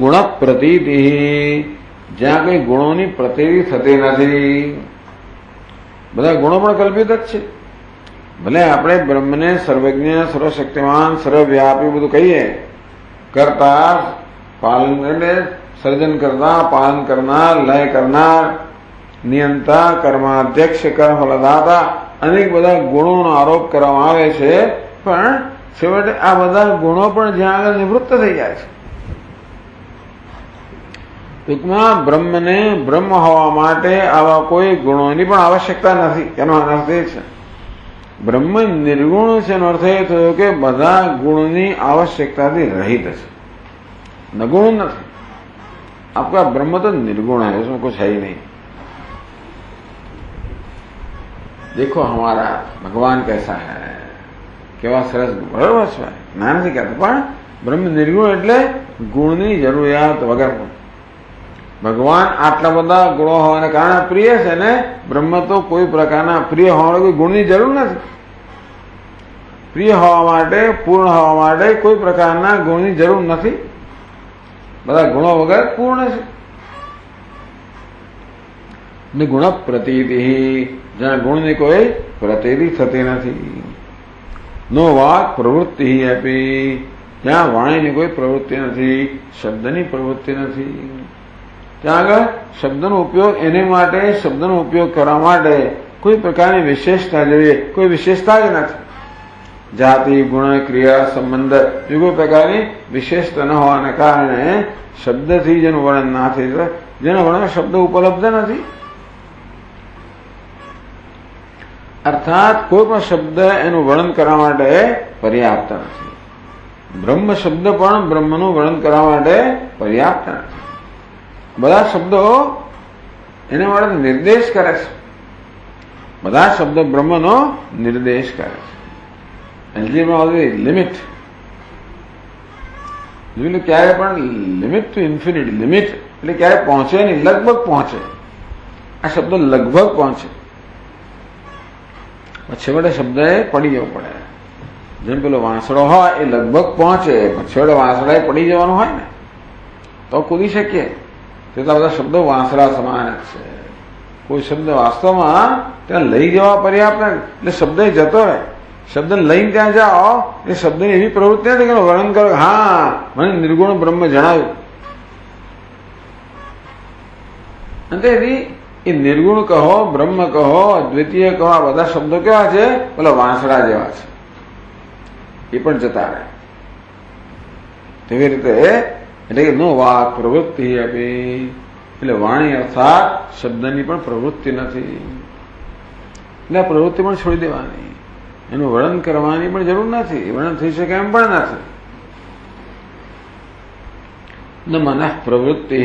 ગુણ પ્રતીતિ, જ્યાં કોઈ ગુણોની પ્રતીતિ થતી નથી. બધા ગુણો પણ કલ્પિત જ છે. ભલે આપણે બ્રહ્મને સર્વજ્ઞ સર્વશક્તિમાન સર્વવ્યાપી બધું કહીએ, કરતા પાલન એટલે સર્જન કરતા પાલન કરનાર લય કરનાર નિયંતા કર્માધ્યક્ષ કર્મ ફલદાતા અનેક બધા ગુણોનો આરોપ કરવામાં આવે છે, પણ છેવટે આ બધા ગુણો પણ જ્યાં આગળ નિવૃત્ત થઈ જાય છે. ટૂંકમાં બ્રહ્મને બ્રહ્મ હોવા માટે આવા કોઈ ગુણોની પણ આવશ્યકતા નથી. એનો અર્થ એ છે બ્રહ્મ નિર્ગુણ છે. એનો અર્થ એ થયો કે બધા ગુણની આવશ્યકતાથી રહિત છે, નગુણ નથી. आपका ब्रह्म तो निर्गुण है, उसमें कुछ है ही नहीं. देखो हमारा भगवान कैसा है, કેવા સરસ બરોબર છે, ના નથી કહેતો, પણ બ્રહ્મ નિર્ગુણ એટલે ગુણની જરૂરિયાત વગરનું. ભગવાન આટલા બધા ગુણો હોવાને કારણે પ્રિય છે ને બ્રહ્મ તો કોઈ પ્રકારના પ્રિય હોવાને કોઈ ગુણની જરૂર નથી. પ્રિય હોવા માટે પૂર્ણ હોવા માટે કોઈ પ્રકારના ગુણની જરૂર નથી. બધા ગુણો વગર પૂર્ણ છે. ને ગુણ પ્રતીતિ, જ્યાં ગુણની કોઈ પ્રતીતિ થતી નથી. નો વાક પ્રવૃત્તિ આપી, ત્યાં વાણીની કોઈ પ્રવૃત્તિ નથી, શબ્દની પ્રવૃત્તિ નથી. ત્યાં આગળ શબ્દનો ઉપયોગ એને માટે, શબ્દનો ઉપયોગ કરવા માટે કોઈ પ્રકારની વિશેષતા જોઈએ, કોઈ વિશેષતા જ નથી. જાતિ ગુણ ક્રિયા સંબંધ એ કોઈ પ્રકારની વિશેષતા ન હોવાને કારણે શબ્દથી જેનું વર્ણન ના થઈ શકે, જેના વર્ણન શબ્દ ઉપલબ્ધ નથી. અર્થાત કોઈ પણ શબ્દ એનું વર્ણન કરવા માટે પર્યાપ્ત નથી. બ્રહ્મ શબ્દ પણ બ્રહ્મનું વર્ણન કરવા માટે પર્યાપ્ત નથી. બધા શબ્દો એને માટે નિર્દેશ કરે છે. બધા શબ્દો બ્રહ્મનો નિર્દેશ કરે છે. Algebra always limit. ક્યારે પણ લિમિટ ટુ ઇન્ફિનિટી. લિમિટ એટલે ક્યારે પહોંચે નહીં, લગભગ પહોંચે. આ શબ્દ લગભગ પહોંચે, છેવટે શબ્દ એ પડી જવો પડે. જેમ પેલો વાંસળો હોય એ લગભગ પહોંચે, છેવટે વાંસળા પડી જવાનું હોય ને તો કૂદી શકીએ. તેટલા બધા શબ્દો વાંસળા સમાન જ છે. કોઈ શબ્દ વાસ્તવમાં ત્યાં લઈ જવા પર્યાપ્ત નથી, એટલે શબ્દ જતો રહે. શબ્દ લઈને ત્યાં જાઓ એ શબ્દની એવી પ્રવૃત્તિ નથી કે વર્ણન કરો, હા મને નિર્ગુણ બ્રહ્મ જણાવ્યું. તેથી એ નિર્ગુણ કહો, બ્રહ્મ કહો, અદ્વિતીય કહો, આ બધા શબ્દો કેવા છે? પેલા વાંસળા જેવા છે, એ પણ જતા રહે. તેવી રીતે એટલે કે નો વાક પ્રવૃત્તિ આપી, એટલે વાણી અર્થાત શબ્દની પણ પ્રવૃત્તિ નથી. એટલે આ પ્રવૃત્તિ પણ છોડી દેવાની, એનું વર્ણન કરવાની પણ જરૂર નથી, વર્ણન થઈ શકે એમ પણ નથી. ન મનઃ પ્રવૃત્તિ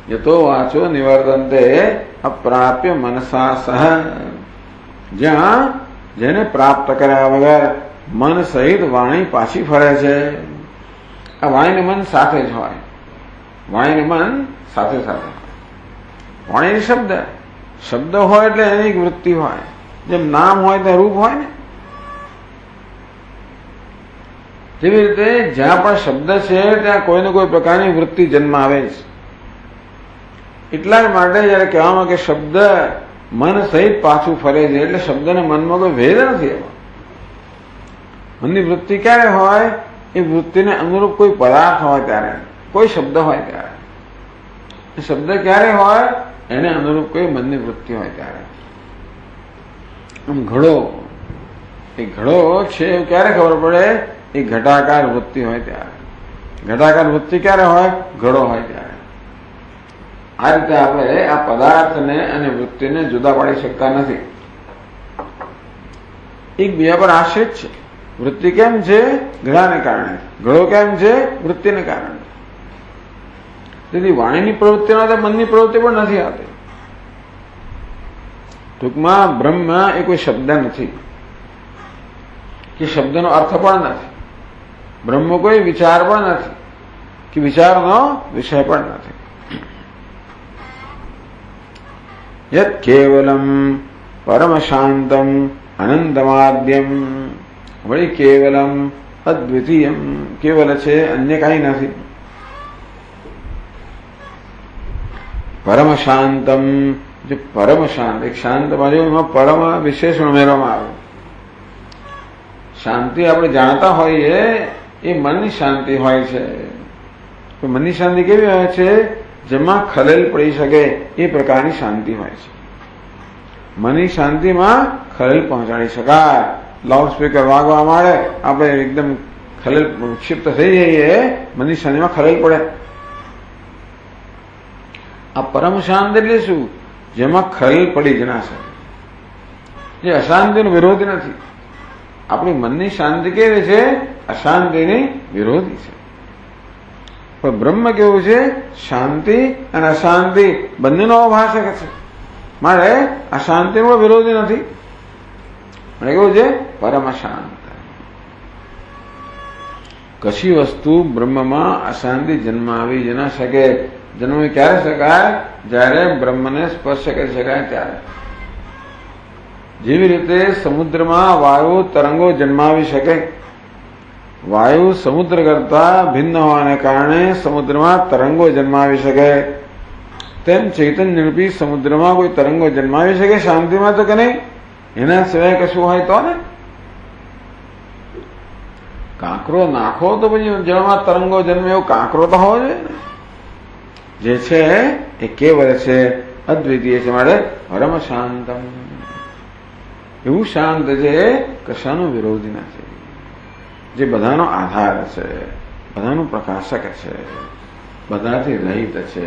યતો વાચો નિવર્તન્તે અપ્રાપ્ય મનસા સહ, જ્યાં જેને પ્રાપ્ત કર્યા વગર મન સહિત વાણી પાછી ફરે છે. આ વાણી મન સાથે જ હોય, વાણી મન સાથે સાથે હોય. વાણી શબ્દ, શબ્દ હોય એટલે એની વૃત્તિ હોય. જેમ નામ હોય ત્યાં રૂપ હોય ને, જેવી રીતે જ્યાં પણ શબ્દ છે ત્યાં કોઈને કોઈ પ્રકારની વૃત્તિ જન્મ આવે છે. એટલા જ માટે જયારે કહેવામાં કે શબ્દ મન સહિત પાછું ફરે છે, એટલે શબ્દને મનમાં કોઈ ભેદ નથી. એમાં મનની વૃત્તિ ક્યારે હોય? એ વૃત્તિને અનુરૂપ કોઈ પદાર્થ હોય ત્યારે, કોઈ શબ્દ હોય ત્યારે. એ શબ્દ ક્યારે હોય? એને અનુરૂપ કોઈ મનની વૃત્તિ હોય ત્યારે. આમ ઘડો, એ ઘડો છે એવું ક્યારે ખબર પડે? એ ઘટાકાર વૃત્તિ હોય ત્યારે. ઘટાકાર વૃત્તિ ક્યારે હોય? ઘડો હોય ત્યારે. આ રીતે આપણે આ પદાર્થને અને વૃત્તિને જુદા પાડી શકતા નથી. એકબીજા પર આશ્રિત છે. વૃત્તિ કેમ છે? ઘડાને કારણે. ઘડો કેમ છે? વૃત્તિને કારણે. તેથી વાણીની પ્રવૃત્તિ ના મનની પ્રવૃત્તિ પણ નથી આવતી. ટૂંકમાં બ્રહ્મ એ કોઈ શબ્દ નથી કે શબ્દનો અર્થ પણ નથી. બ્રહ્મ કોઈ વિચાર પણ નથી કે વિચારનો વિષય પણ નથી. યત કેવલમ પરમ શાંતમ અનંતમાદ્યમ. વળી કેવલમ અદ્વિતીયમ, કેવલ છે, અન્ય કાંઈ નથી. પરમ શાંતમ, જે પરમ શાંત, એક શાંત બાજુ એમાં પરમ વિશેષણ ઉમેરવામાં આવે. શાંતિ આપણે જાણતા હોઈએ એ મનની શાંતિ હોય છે. મનની શાંતિ કેવી હોય છે? જેમાં ખલેલ પડી શકે એ પ્રકારની શાંતિ હોય છે. મનની શાંતિમાં ખલેલ પહોંચાડી શકાય. લાઉડ સ્પીકર વાગવા માંડે, આપણે એકદમ ખલેલ ક્ષિપ્ત થઈ જઈએ, મનની શાંતિમાં ખલેલ પડે. આ પરમ શાંત એટલે શું? જેમાં ખલેલ પડી જ ના શકે, જે અશાંતિનો વિરોધી નથી. આપણી મનની શાંતિ કેવી છે? અશાંતિની વિરોધી છે. પણ બ્રહ્મ કેવું છે? શાંતિ અને અશાંતિ બંનેનો અભાષક છે. મારે અશાંતિનો વિરોધી નથી. મને કેવું છે? પરમ શાંત. કશી વસ્તુ બ્રહ્મમાં અશાંતિ જન્માવી જ ના શકે. જન્મ ક્યારે શકાય? જ્યારે બ્રહ્મને સ્પર્શ કરી શકાય ત્યારે. જેવી રીતે સમુદ્રમાં વાયુ તરંગો જન્માવી શકે. વાયુ સમુદ્ર કરતા ભિન્ન હોવાને કારણે સમુદ્રમાં તરંગો જન્માવી શકે. તેમ ચૈતન્ય રૂપી સમુદ્રમાં કોઈ તરંગો જન્માવી શકે શાંતિમાં? તો કે નહીં. એના સિવાય કશું હોય તો ને. કાંકરો નાખો તો પછી જળમાં તરંગો જન્મે, એવો કાંકરો તો હોવો જોઈએ ને. જે છે એ કેવલ છે, અદ્વિતીય છે, માટે પરમ શાંતમ. એવું શાંત છે કશાનું વિરોધી નથી, જે બધાનો આધાર છે, બધાનું પ્રકાશક છે, બધાથી રહિત છે,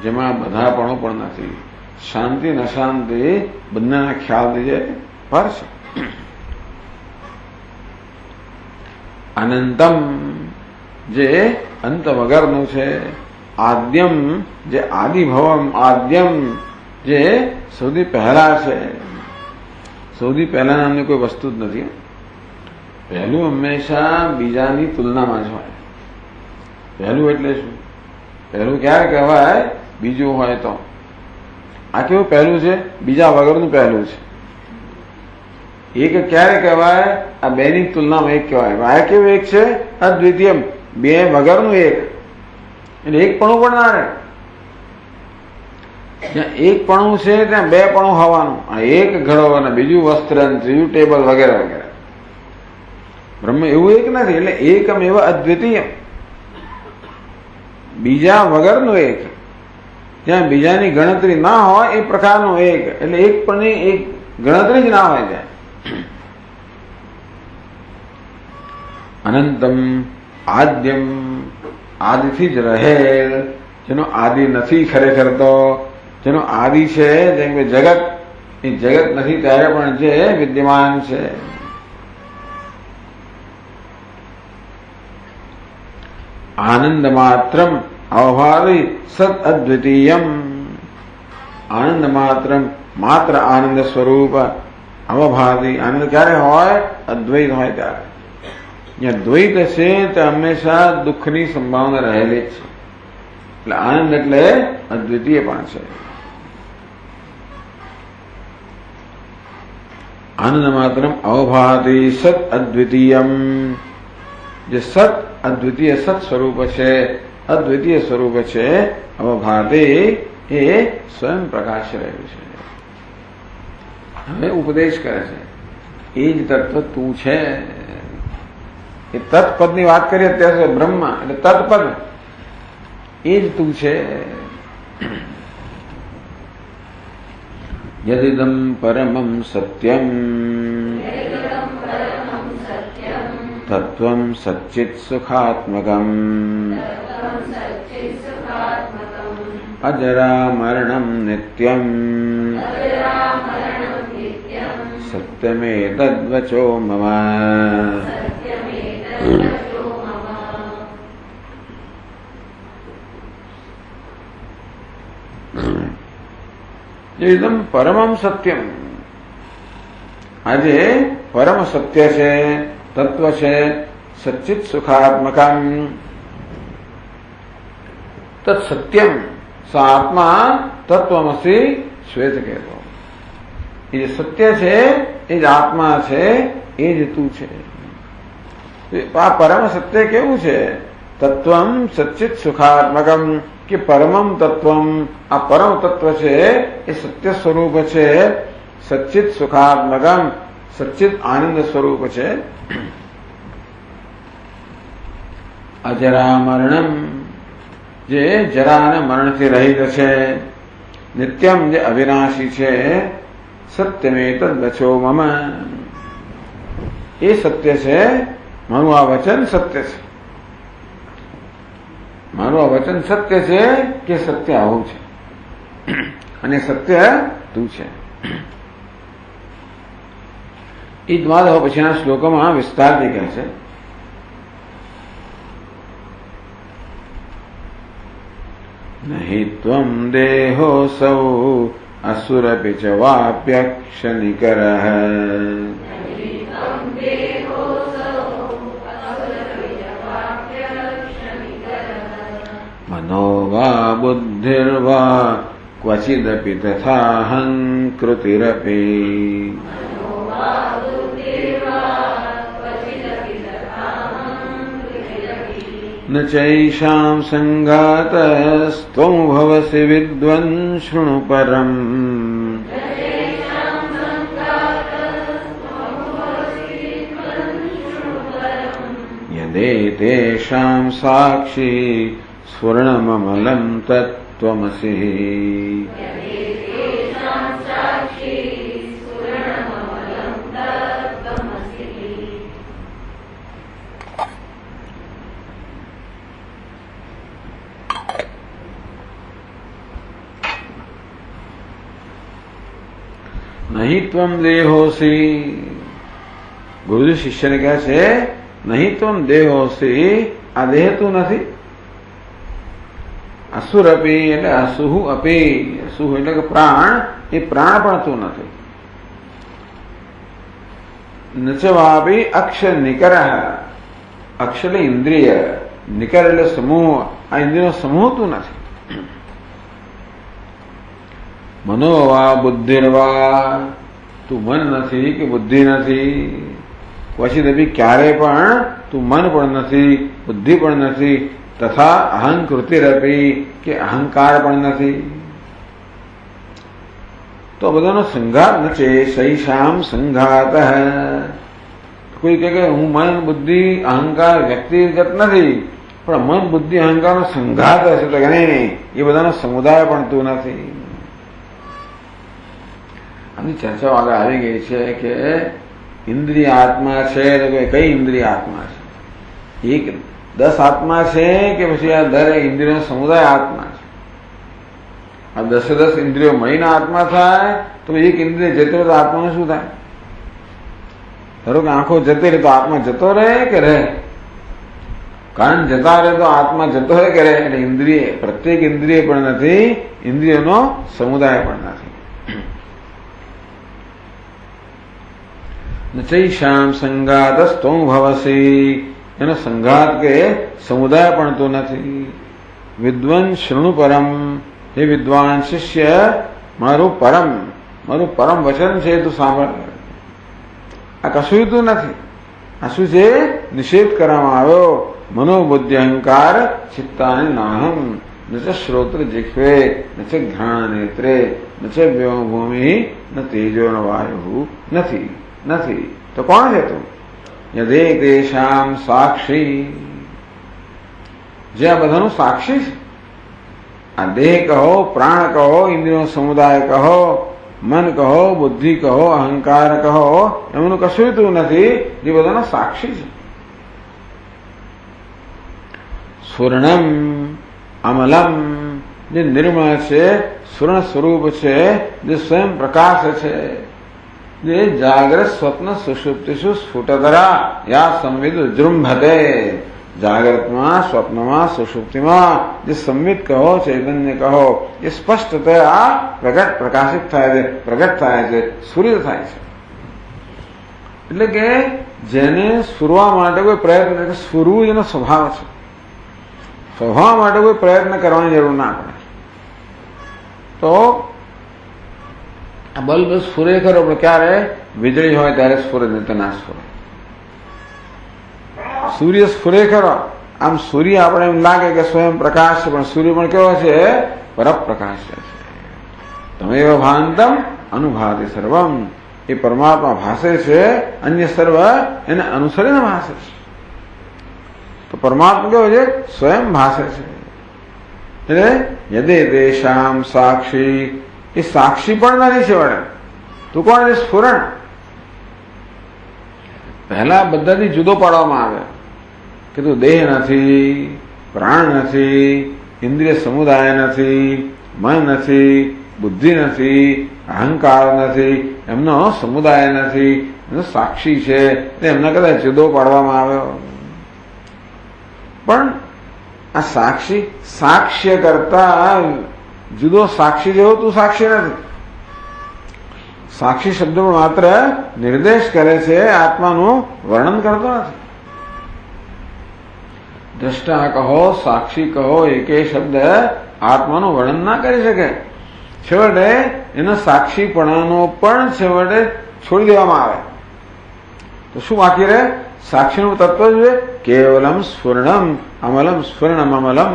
જેમાં બધાપણો પણ નથી. શાંતિ ને અશાંતિ બંનેના ખ્યાલથી જે પર છે. અનંતમ, જે અંત વગરનું છે. આદ્યમ, જે આદિભવમ. આદ્યમ, જે સૌથી પહેલા છે. સૌથી પહેલા નામની કોઈ વસ્તુ જ નથી. પહેલું હંમેશા બીજાની તુલનામાં જ હોય. પહેલું એટલે શું? પહેલું ક્યારે કહેવાય? બીજું હોય તો. આ કેવું પહેલું છે? બીજા વગરનું પહેલું છે. એક ક્યારે કહેવાય? આ બે ની તુલનામાં એક કહેવાય. આ કેવું એક છે? અદ્વિતીયમ, બે વગરનું એક. એટલે એક પણું પણ ના રહે. જ્યાં એક પણું છે ત્યાં બે પણું હોવાનું. આ એક ઘડો અને બીજું વસ્ત્ર, ત્રીજું ટેબલ વગેરે વગેરે. બ્રહ્મ એવું એક નથી. એટલે એકમ એવા અદ્વિતીય, બીજા વગરનું એક. જ્યાં બીજાની ગણતરી ના હોય એ પ્રકારનું એક. એટલે એક પણ એક ગણતરી જ ના હોય ત્યાં. અનંતમ, આદ્યમ, આદિથી જ રહેલ, જેનો આદિ નથી ખરેખર તો. જેનો આદિ છે, જેમ કે જગત, એ જગત નથી ત્યારે પણ જે વિદ્યમાન છે. આનંદ માત્રમ અવભાવી સદ અદ્વિતીયમ. આનંદ માત્રમ, માત્ર આનંદ સ્વરૂપ. અવભાવી, આનંદ ક્યારે હોય? અદ્વૈત હોય ત્યારે. જ્યાં દ્વૈત છે ત્યાં હંમેશા દુઃખની સંભાવના રહેલી જ છે. એટલે આનંદ એટલે અદ્વિતીય પણ છે. આનંદ માત્રમ અવભાતિ સત અદ્વિતીયમ. જે સત અદ્વિતીય સત સ્વરૂપ છે, અદ્વિતીય સ્વરૂપ છે, અવભાતિ એ સ્વયં પ્રકાશ રહ્યું છે. હવે ઉપદેશ કરે છે એ જ તત્વ તું છે. એ તત્પદની વાત કરીએ અત્યારે બ્રહ્મ એટલે તત્પદ એ જ તું છે. યદિદમ પરમં સત્યમ તત્વં સચ્ચિત સુખાત્મકમ અજરા મરણમ નિત્યમ સત્યમેતદ્વચો મમ. એકદમ પરમમ સત્યમ. આજે પરમ સત્ય છે, તત્વ છે, સચ્ચિત સુખાત્મકમ. તત્ સત્યમ સા આત્મા તત્વમસી શ્વેત કહેતો. એ જે સત્ય છે એ જ આત્મા છે, એ જ તું છે. આ પરમ સત્ય કેવું છે? તત્વમ સચ્ચિત સુખાત્મકમ કે પરમમ તત્વમ. આ પરમ તત્વ છે એ સત્ય સ્વરૂપ છે, સચ્ચિત સુખાત્મકમ સચ્ચિત આનંદ સ્વરૂપ છે. અજરા મરણમ જે જરા અને મરણથી રહિત છે, નિત્યમ જે અવિનાશી છે, સત્યમેતદ્વચો મમ એ સત્ય છે. મારું આ વચન સત્ય છે. મારું આ વચન સત્ય છે કે સત્ય આવું છે અને સત્ય તું છે. એ જ વાત હવે પછીના શ્લોકોમાં વિસ્તારથી કહે છે. નહીં ત્વમ દેહોસૌ અસુરપિ ચ વાપ્યક્ષનિકરઃ મનો વા બુદ્ધિર્વા ક્વચિદપિ તથાહંકૃતિરપિ ન ચૈષાં સંઘાતસ્ત્વં ભવસि વિદ્વન શૃણુ પરમ. યદેતેષાં સાક્ષી સ્વર્ણમમલં તત્ત્વમસી. નહીં ત્વમ દેહોસી. ગુરુજી શિષ્યને કહે છે નહીં ત્વમ દેહોસી. આ દેહ તું નથી. અસુર અપી એટલે અસુહુ અપી. અસુહુ એટલે કે પ્રાણ, એ પ્રાણ પણ તું નથી. નચવાપી અક્ષર નિકર. અક્ષર એટલે ઇન્દ્રિય, નિકર એટલે સમૂહ. આ ઇન્દ્રિયનો સમૂહ તું નથી. મનોવા બુદ્ધિર્વા તું મન નથી કે બુદ્ધિ નથી. પછી દબી ક્યારે પણ તું મન પણ નથી, બુદ્ધિ પણ નથી, તથા અહંકૃતિરપી કે અહંકાર પણ નથી. તો બધાનો સંઘાત નચે. સૈષામ સંઘાત. કોઈ કહે કે હું મન બુદ્ધિ અહંકાર વ્યક્તિગત નથી, પણ મન બુદ્ધિ અહંકારનો સંઘાત હશે તો કે નહીં, એ બધાનો સમુદાય પણ તું નથી. આની ચર્ચાઓ આગળ આવી ગઈ છે કે ઇન્દ્રિય આત્મા છે તો કઈ ઇન્દ્રિય આત્મા છે? એક 10 આત્મા છે કે પછી આ દરેક ઇન્દ્રિયનો સમુદાય આત્મા છે? આ 10 ઇન્દ્રિયો મળીને આત્મા થાય તો એક ઇન્દ્રિય જતો રહે તો આત્માનું શું થાય? ધારો કે આંખો જતી રહે તો આત્મા જતો રહે કે રહે? કાન જતા રહે તો આત્મા જતો રહે કે રહે? એટલે ઇન્દ્રિય પ્રત્યેક ઇન્દ્રિય પણ નથી, ઇન્દ્રિયોનો સમુદાય પણ નથી. ન ચૈશામ સંગાતસ્ત્વં ભવસી, એનો સંઘાત કે સમુદાય પણ તો નથી. વિદ્વન શૃણુ પરમ, હે વિદ્વાન શિષ્ય મારું પરમ વચન છે તું સાંભળ. આ કશું તું નથી. આ શું છે? નિષેધ કરવામાં આવ્યો. મનોબુદ્ધિ અહંકાર ચિત્તાની નાહમ, ન ચ શ્રોત્ર જિહ્વે, ન ચ ઘ્રાણ નેત્રે, ન ચ વ્યોમભૂમિ, ન તેજો ન વાયુ. નથી તો કોણ છે તું? યદે તેષામ સાક્ષી, જે આ બધાનું સાક્ષી છે. આ દેહ કહો, પ્રાણ કહો, ઇન્દ્રિયો સમુદાય કહો, મન કહો, બુદ્ધિ કહો, અહંકાર કહો, એમનું કશું તું નથી. જે બધાનો સાક્ષી છે. સ્વર્ણમ અમલમ, જે નિર્મળ છે, સ્વર્ણ સ્વરૂપ છે, જે સ્વયં પ્રકાશ છે, જે જાગ્રત સ્વપ્ન સુષુપ્તિષુ સ્ફુટતરા યા સંવિદ જૃંભતે. જાગ્રતમાં, સ્વપ્નમાં, સુષુપ્તિમાં જે સંવિત કહો, ચૈતન્ય કહો, એ સ્પષ્ટતયા પ્રકાશિત થાય છે, પ્રગટ થાય છે, સ્ફુરિત થાય છે. એટલે કે જેને સ્ફુરવા માટે કોઈ પ્રયત્ન, સ્ફુરવું જેનો સ્વભાવ છે, સ્વભાવ માટે કોઈ પ્રયત્ન કરવાની જરૂર ના પડે. તો આ બલ્બ સ્ફુરે ખરો, પણ ક્યારે? વીજળી હોય ત્યારે સ્ફુરે, નહીં તો ના સ્ફુરે. સૂર્ય સ્ફુરે ખરો. આમ સૂર્ય આપણે એમ લાગે કે સ્વયં પ્રકાશ છે, પણ સૂર્ય પણ કેવો છે? પરપ્રકાશ છે. તમે એવા ભાંતમ અનુભાતિ સર્વમ, એ પરમાત્મા ભાષે છે, અન્ય સર્વ એને અનુસરીને ભાષે છે. તો પરમાત્મા કેવો છે? સ્વયં ભાષે છે. એટલે યદે તેષામ સાક્ષી, એ સાક્ષી પણ નથી છે. વડે તું કોણ છે? સ્ફુરણ. પહેલા બધાથી જુદો પાડવામાં આવે કે તું દેહ નથી, પ્રાણ નથી, ઇન્દ્રિય સમુદાય નથી, મન નથી, બુદ્ધિ નથી, અહંકાર નથી, એમનો સમુદાય નથી, એમનો સાક્ષી છે. એમને કદાચ જુદો પાડવામાં આવ્યો. પણ આ સાક્ષ્ય કરતા જુદો સાક્ષી જેવો તું સાક્ષી નથી. સાક્ષી શબ્દ પણ માત્ર નિર્દેશ કરે છે, આત્માનું વર્ણન કરતો નથી. દ્રષ્ટા કહો, સાક્ષી કહો, એકે શબ્દ આત્માનું વર્ણન ના કરી શકે. છેવટે એનો સાક્ષીપણાનો પણ છેવટે છોડી દેવામાં આવે. તો શું બાકી રહે? સાક્ષીનું તત્વ જ છે કેવલમ સ્ફુરણમ અમલમ, સ્ફુરણમ અમલમ,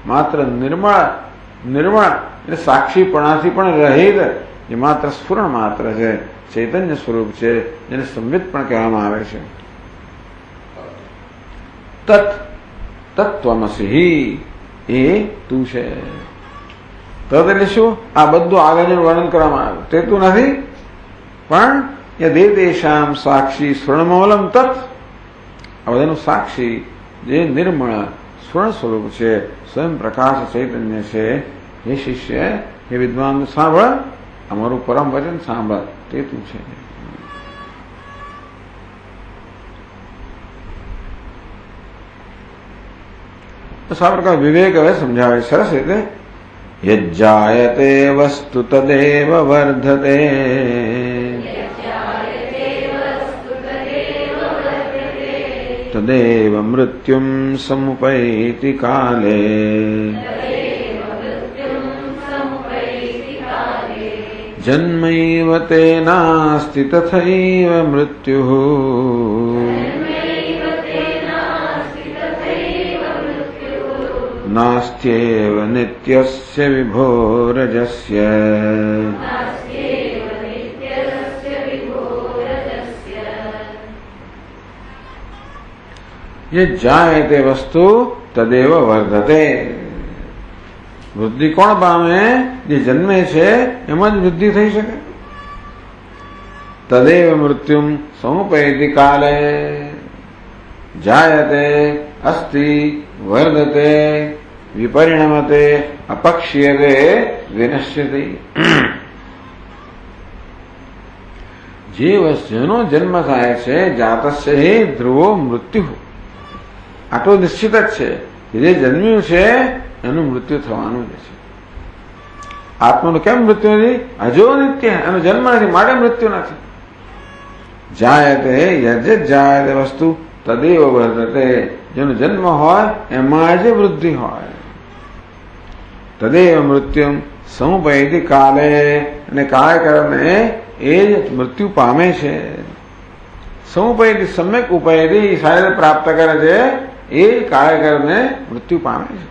માત્ર નિર્મળ એટલે સાક્ષીપણાથી પણ રહિત, એ માત્ર સ્ફુરણ માત્ર છે, ચૈતન્ય સ્વરૂપ છે, જેને સંવિત પણ કહેવામાં આવે છે. તત્વમસી, એ તું છે. તત એટલે શું? આ બધું આગળનું વર્ણન કરવામાં આવ્યું તે તું નથી. પણ યદે તેષામ સાક્ષી સ્વર્ણમલમ તત્, આ બધાનું સાક્ષી જે નિર્મળ સ્વર્ણ સ્વરૂપ છે, સ્વયં પ્રકાશ ચૈતન્ય છે. હે શિષ્ય, હે વિદ્વાન, સાંભળ, અમારું પરમ વચન સાંભળ, તે તું છે. આ પ્રકાર વિવેક હવે સમજાવે સરસ રીતે. યજ્જાયતે વસ્તુ તદેવ વર્ધતે, તદેવ મૃત્યુમ સમુપૈતિ કાલે, જન્મૈવ તેનાસ્તિ તથૈવ મૃત્યુઃ, નાસ્ત્યેવ નિત્યસ્ય વિભોરજસ્ય. ये जायते वस्तु तदेव वर्धते, વૃદ્ધિ કોણ પામે? જે જન્મે છે એમાં જ વૃદ્ધિ થઈ શકે. તદેવ મૃત્યુમ સમુપૈતિ કાલે, જાયતે અસ્તિ વર્ધતે વિપરિણમતે અપક્ષ્યતે વિનશ્યતે. જેનો જન્મ થાય છે જાતસ્ય હિ ધ્રુવો મૃત્યુ, આટલો નિશ્ચિત જ છે કે જે જન્મ્યું છે એનું મૃત્યુ થવાનું જ છે. આત્માનું કેમ મૃત્યુ નથી? અજો નિત્ય, એનો જન્મ નથી માટે મૃત્યુ નથી. જાયતે યજ્જ જાયતે વસ્તુ તદેવ વર્તતે, જેનો જન્મ હોય એમાં જ વૃદ્ધિ હોય. તદેવ મૃત્યુ સમુપયતિ કાલે, અને કાળક્રમે એ જ મૃત્યુ પામે છે. સમુપયતિ સમ્યક ઉપયતિ, સારી રીતે પ્રાપ્ત કરે છે, એ કાળક્રમે મૃત્યુ પામે છે.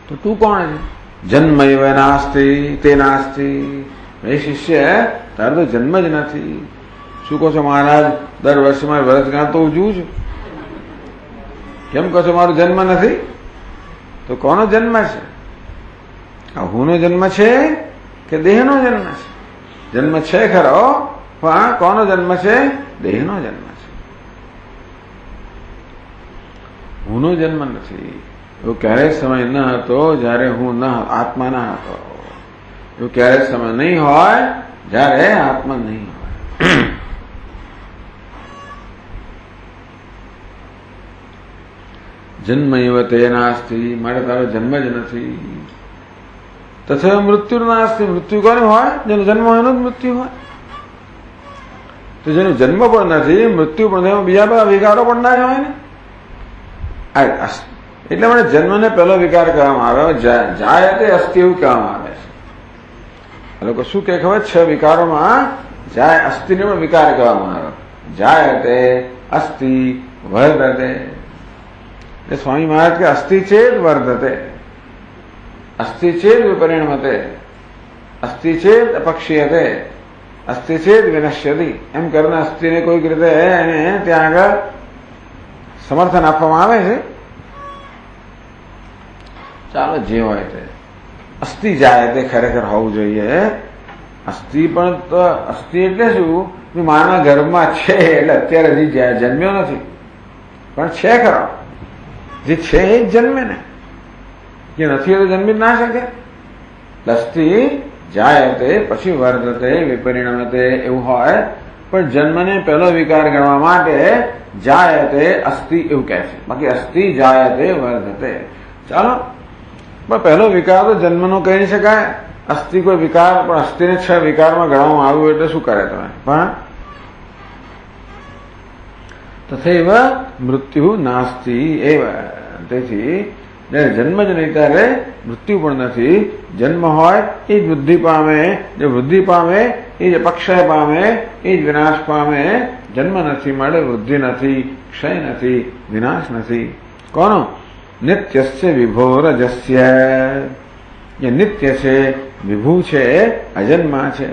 તો તું કોણ છે? જન્મૈવ નાસ્તિ તે નાસ્તિ. એ શિષ્ય, તારે તો જન્મ જ નથી. શું કહો છો મહારાજ? દર વર્ષે મારે વર્ષગાંઠ તો ઉજવું છું. કેમ કહો છો મારો જન્મ નથી? તો કોનો જન્મ છે? આ હુંનો જન્મ છે કે દેહનો જન્મ છે? જન્મ છે ખરો, પણ કોનો જન્મ છે? દેહનો જન્મ છે. હુંનો જન્મ નથી. એવો ક્યારેય સમય ન હતો જયારે હું આત્મા ન હતો. એવું ક્યારેય સમય નહીં હોય જયારે આત્મા નહીં હોય. જન્મ એવ તે નાસ્તિ, મારે તારો જન્મ જ નથી. તથા મૃત્યુ નાસ્તિ, મૃત્યુ કોને હોય? જેનો જન્મ હોય એનો જ મૃત્યુ હોય. તો જેનો જન્મ પણ નથી, મૃત્યુ પણ નથી, બીજા બધા વિકારો પણ ના જ હોય ને. એટલે મને જન્મને પહેલો વિકાર કહેવામાં આવે, જાય તે અસ્થિ એવું કહેવામાં આવે છે. લોકો શું કે ખબર? 6 વિકારોમાં જાય અસ્થિને પણ વિકાર કહેવામાં આવે. જાય તે અસ્થિ વર્ધતે. સ્વામી મહારાજ કે અસ્થિ ચેત વર્ધતે, અસ્થિ ચેત વિપરિણમતે, અસ્થિ ચેત અપક્ષીયતે, અસ્થિ ચેત વિનશ્યતિ. એમ કરીને અસ્થિને કોઈક રીતે એને ત્યાં આગળ સમર્થન આપવામાં આવે છે. ચાલો જે હોય તે. અસ્થિ જાય તે ખરેખર હોવું જોઈએ. અસ્થિ પણ તો અસ્થિ એટલે શું? માના ગર્ભમાં છે એટલે અત્યારે હજી જન્મ્યો નથી, પણ છે ખરો. જે છે એ જ જન્મે ને, જે નથી તો જન્મી જ ના શકે. અસ્થિ જાય તે પછી વર્ધતે વિપરિણમતે એવું હોય, પણ જન્મને પહેલો વિકાર ગણવા માટે જાય તે અસ્થિ એવું કહે છે. બાકી અસ્થિ જાય તે વર્ધતે. ચાલો, પણ પહેલો વિકાર તો જન્મનો કહી નહીં શકાય. અસ્થિ કોઈ વિકાર, પણ અસ્થિને 6 વિકારમાં ગણવામાં આવ્યું એટલે શું કરે તમે? પણ તથૈવ મૃત્યુ નાસ્તિ એવ. તેથી જયારે જન્મ જ નહીં ત્યારે મૃત્યુ પણ નથી. જન્મ હોય એ જ વૃદ્ધિ પામે, જે વૃદ્ધિ પામે એ જ અપક્ષય પામે, એ જ વિનાશ પામે. જન્મ નથી મળે, વૃદ્ધિ નથી, ક્ષય નથી, વિનાશ નથી. કોનો? નિત્યસ્ય વિભોરજસ્ય. જે નિત્ય છે, વિભુ છે, અજન્મા છે.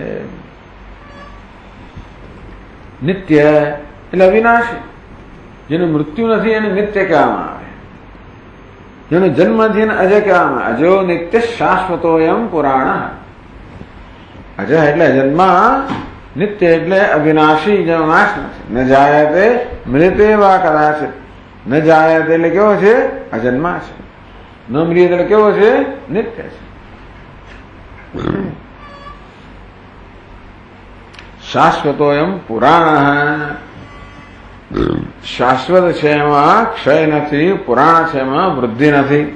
નિત્ય એટલે અવિનાશી. જેનું મૃત્યુ નથી એને નિત્ય કહેવામાં આવે. જેનો જન્મ નથી એને અજય કહેવામાં આવે. અજો નિત્ય શાશ્વતોયમ પુરાણ. અજય એટલે અજન્મા, નિત્ય એટલે અવિનાશી, જેનો નાશ નથી. ન જાયતે મૃતે વા કદાચિત. ન જાયતે એટલે કેવો છે? અજન્મા છે. ન મૃત એટલે કેવો છે? નિત્ય છે. શાશ્વતોયમ પુરાણ. શાશ્વત છે એમાં ક્ષય નથી, પુરાણ છે એમાં વૃદ્ધિ નથી.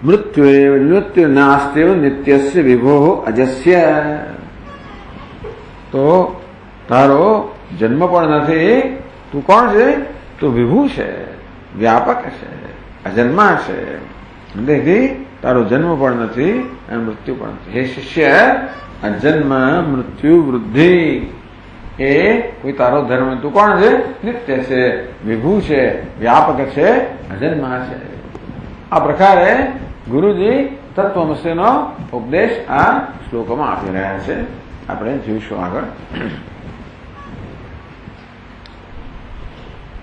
મૃત્યુ નાસ્ત્ય નિત્યસ્ય વિભો અજસ્ય. તો તારો જન્મ પણ નથી. તું કોણ છે? તું વિભુ છે, વ્યાપક છે, અજન્મા છે. તેથી તારો જન્મ પણ નથી અને મૃત્યુ પણ નથી. હે શિષ્ય, અજન્મ મૃત્યુ વૃદ્ધિ એ કોઈ તારો ધર્મ. તું કોણ છે? નિત્ય છે, વિભુ છે, વ્યાપક છે, અજન્મા છે. આ પ્રકારે ગુરુજી તત્વમસીનો ઉપદેશ આ શ્લોકમાં આપી રહ્યા છે. આપણે જોઈશું આગળ.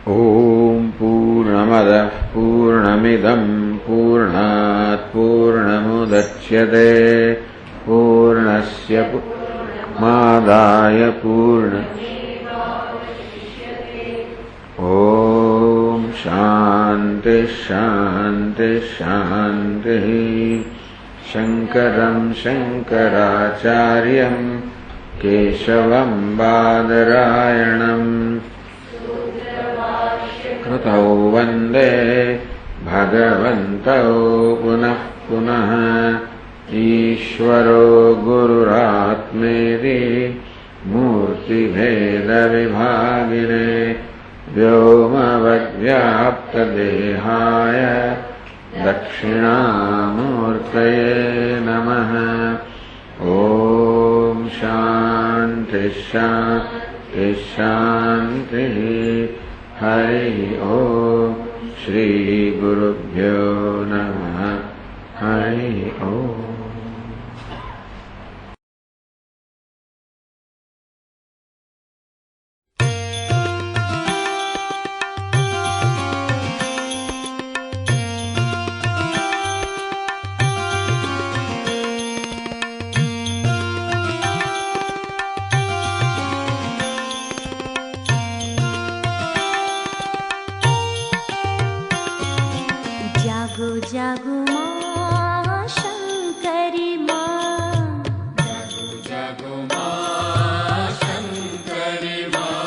ઓમ પૂર્ણમદઃ પૂર્ણમિદં પૂર્ણાત પૂર્ણમુદચ્યતે પૂર્ણસ્ય પૂર્ણમાદાય પૂર્ણ. ઓમ શાંતિ શાંતિ શાંતિ. શંકરં શંકરાચાર્યં કેશવં બાદરાયણં કૃતૌ વંદે ભગવन्तૌ પુનઃ પુનઃ. ईश्वरो गुरुरात्मेति मूर्तिभेदविभागिने व्योमवद्व्याप्तदेहाय दक्षिणामूर्तये नमः। ॐ शान्ति शान्ति शान्तिः। हरि ओम। श्री गुरुभ्यो नमः। हरि ओम। जागो जागो माँ शंकरी माँ, जागो जागो माँ शंकरी माँ,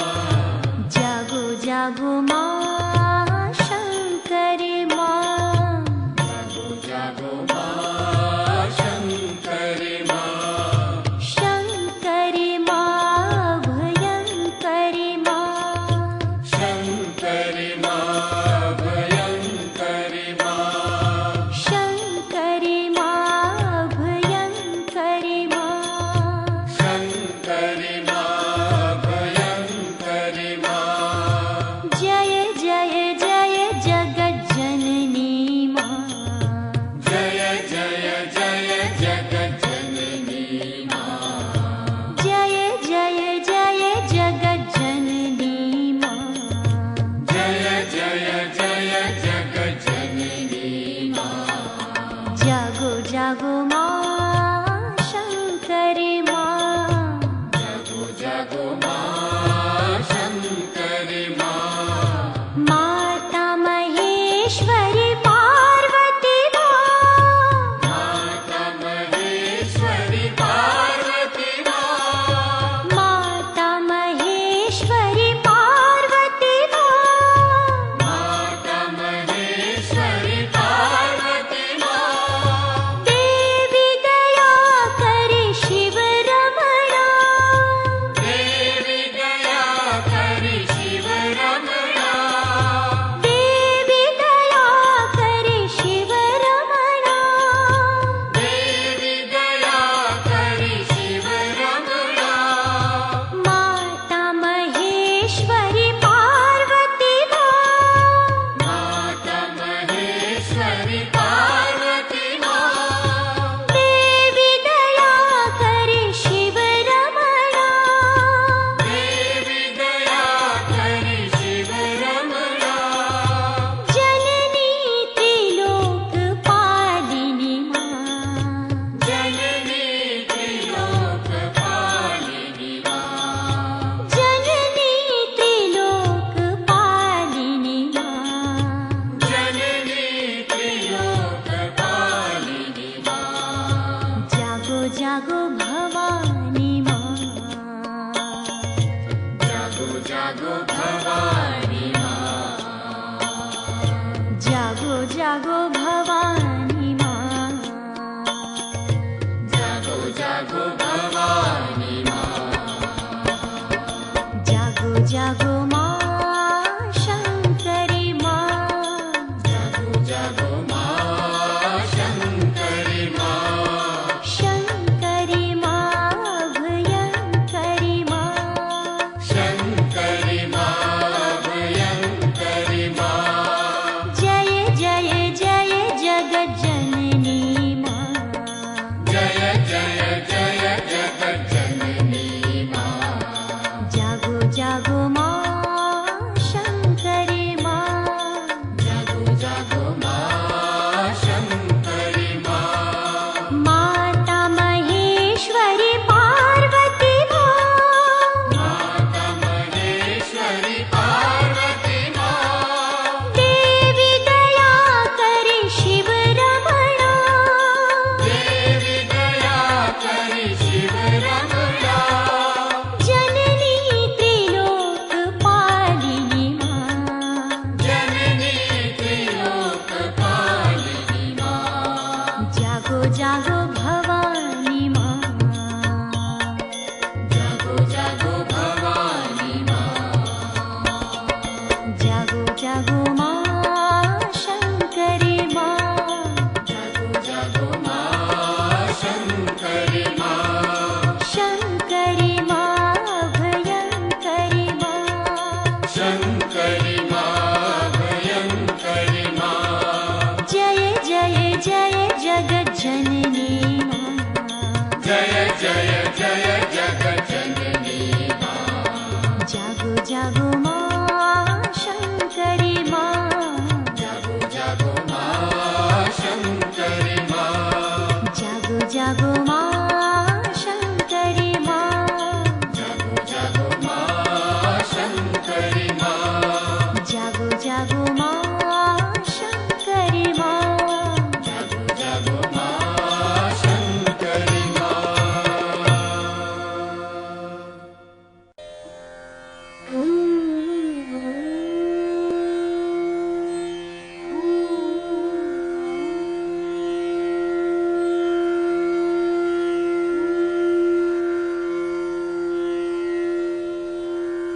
जागो जागो माँ शंकरी माँ, जागो जागो माँ शंकरी माँ, शंकरी माँ भयंकरी माँ, शंकरी माँ भयंकरी माँ, शंकरी माँ भयंकरी माँ, शंकरी माँ भयंकरी माँ। जय जय जय जगत जननी माँ, जय जय जय जगत जननी माँ, जय जय जय जगत जननी माँ, जय जय जय जगत जननी माँ। जागो जागो माँ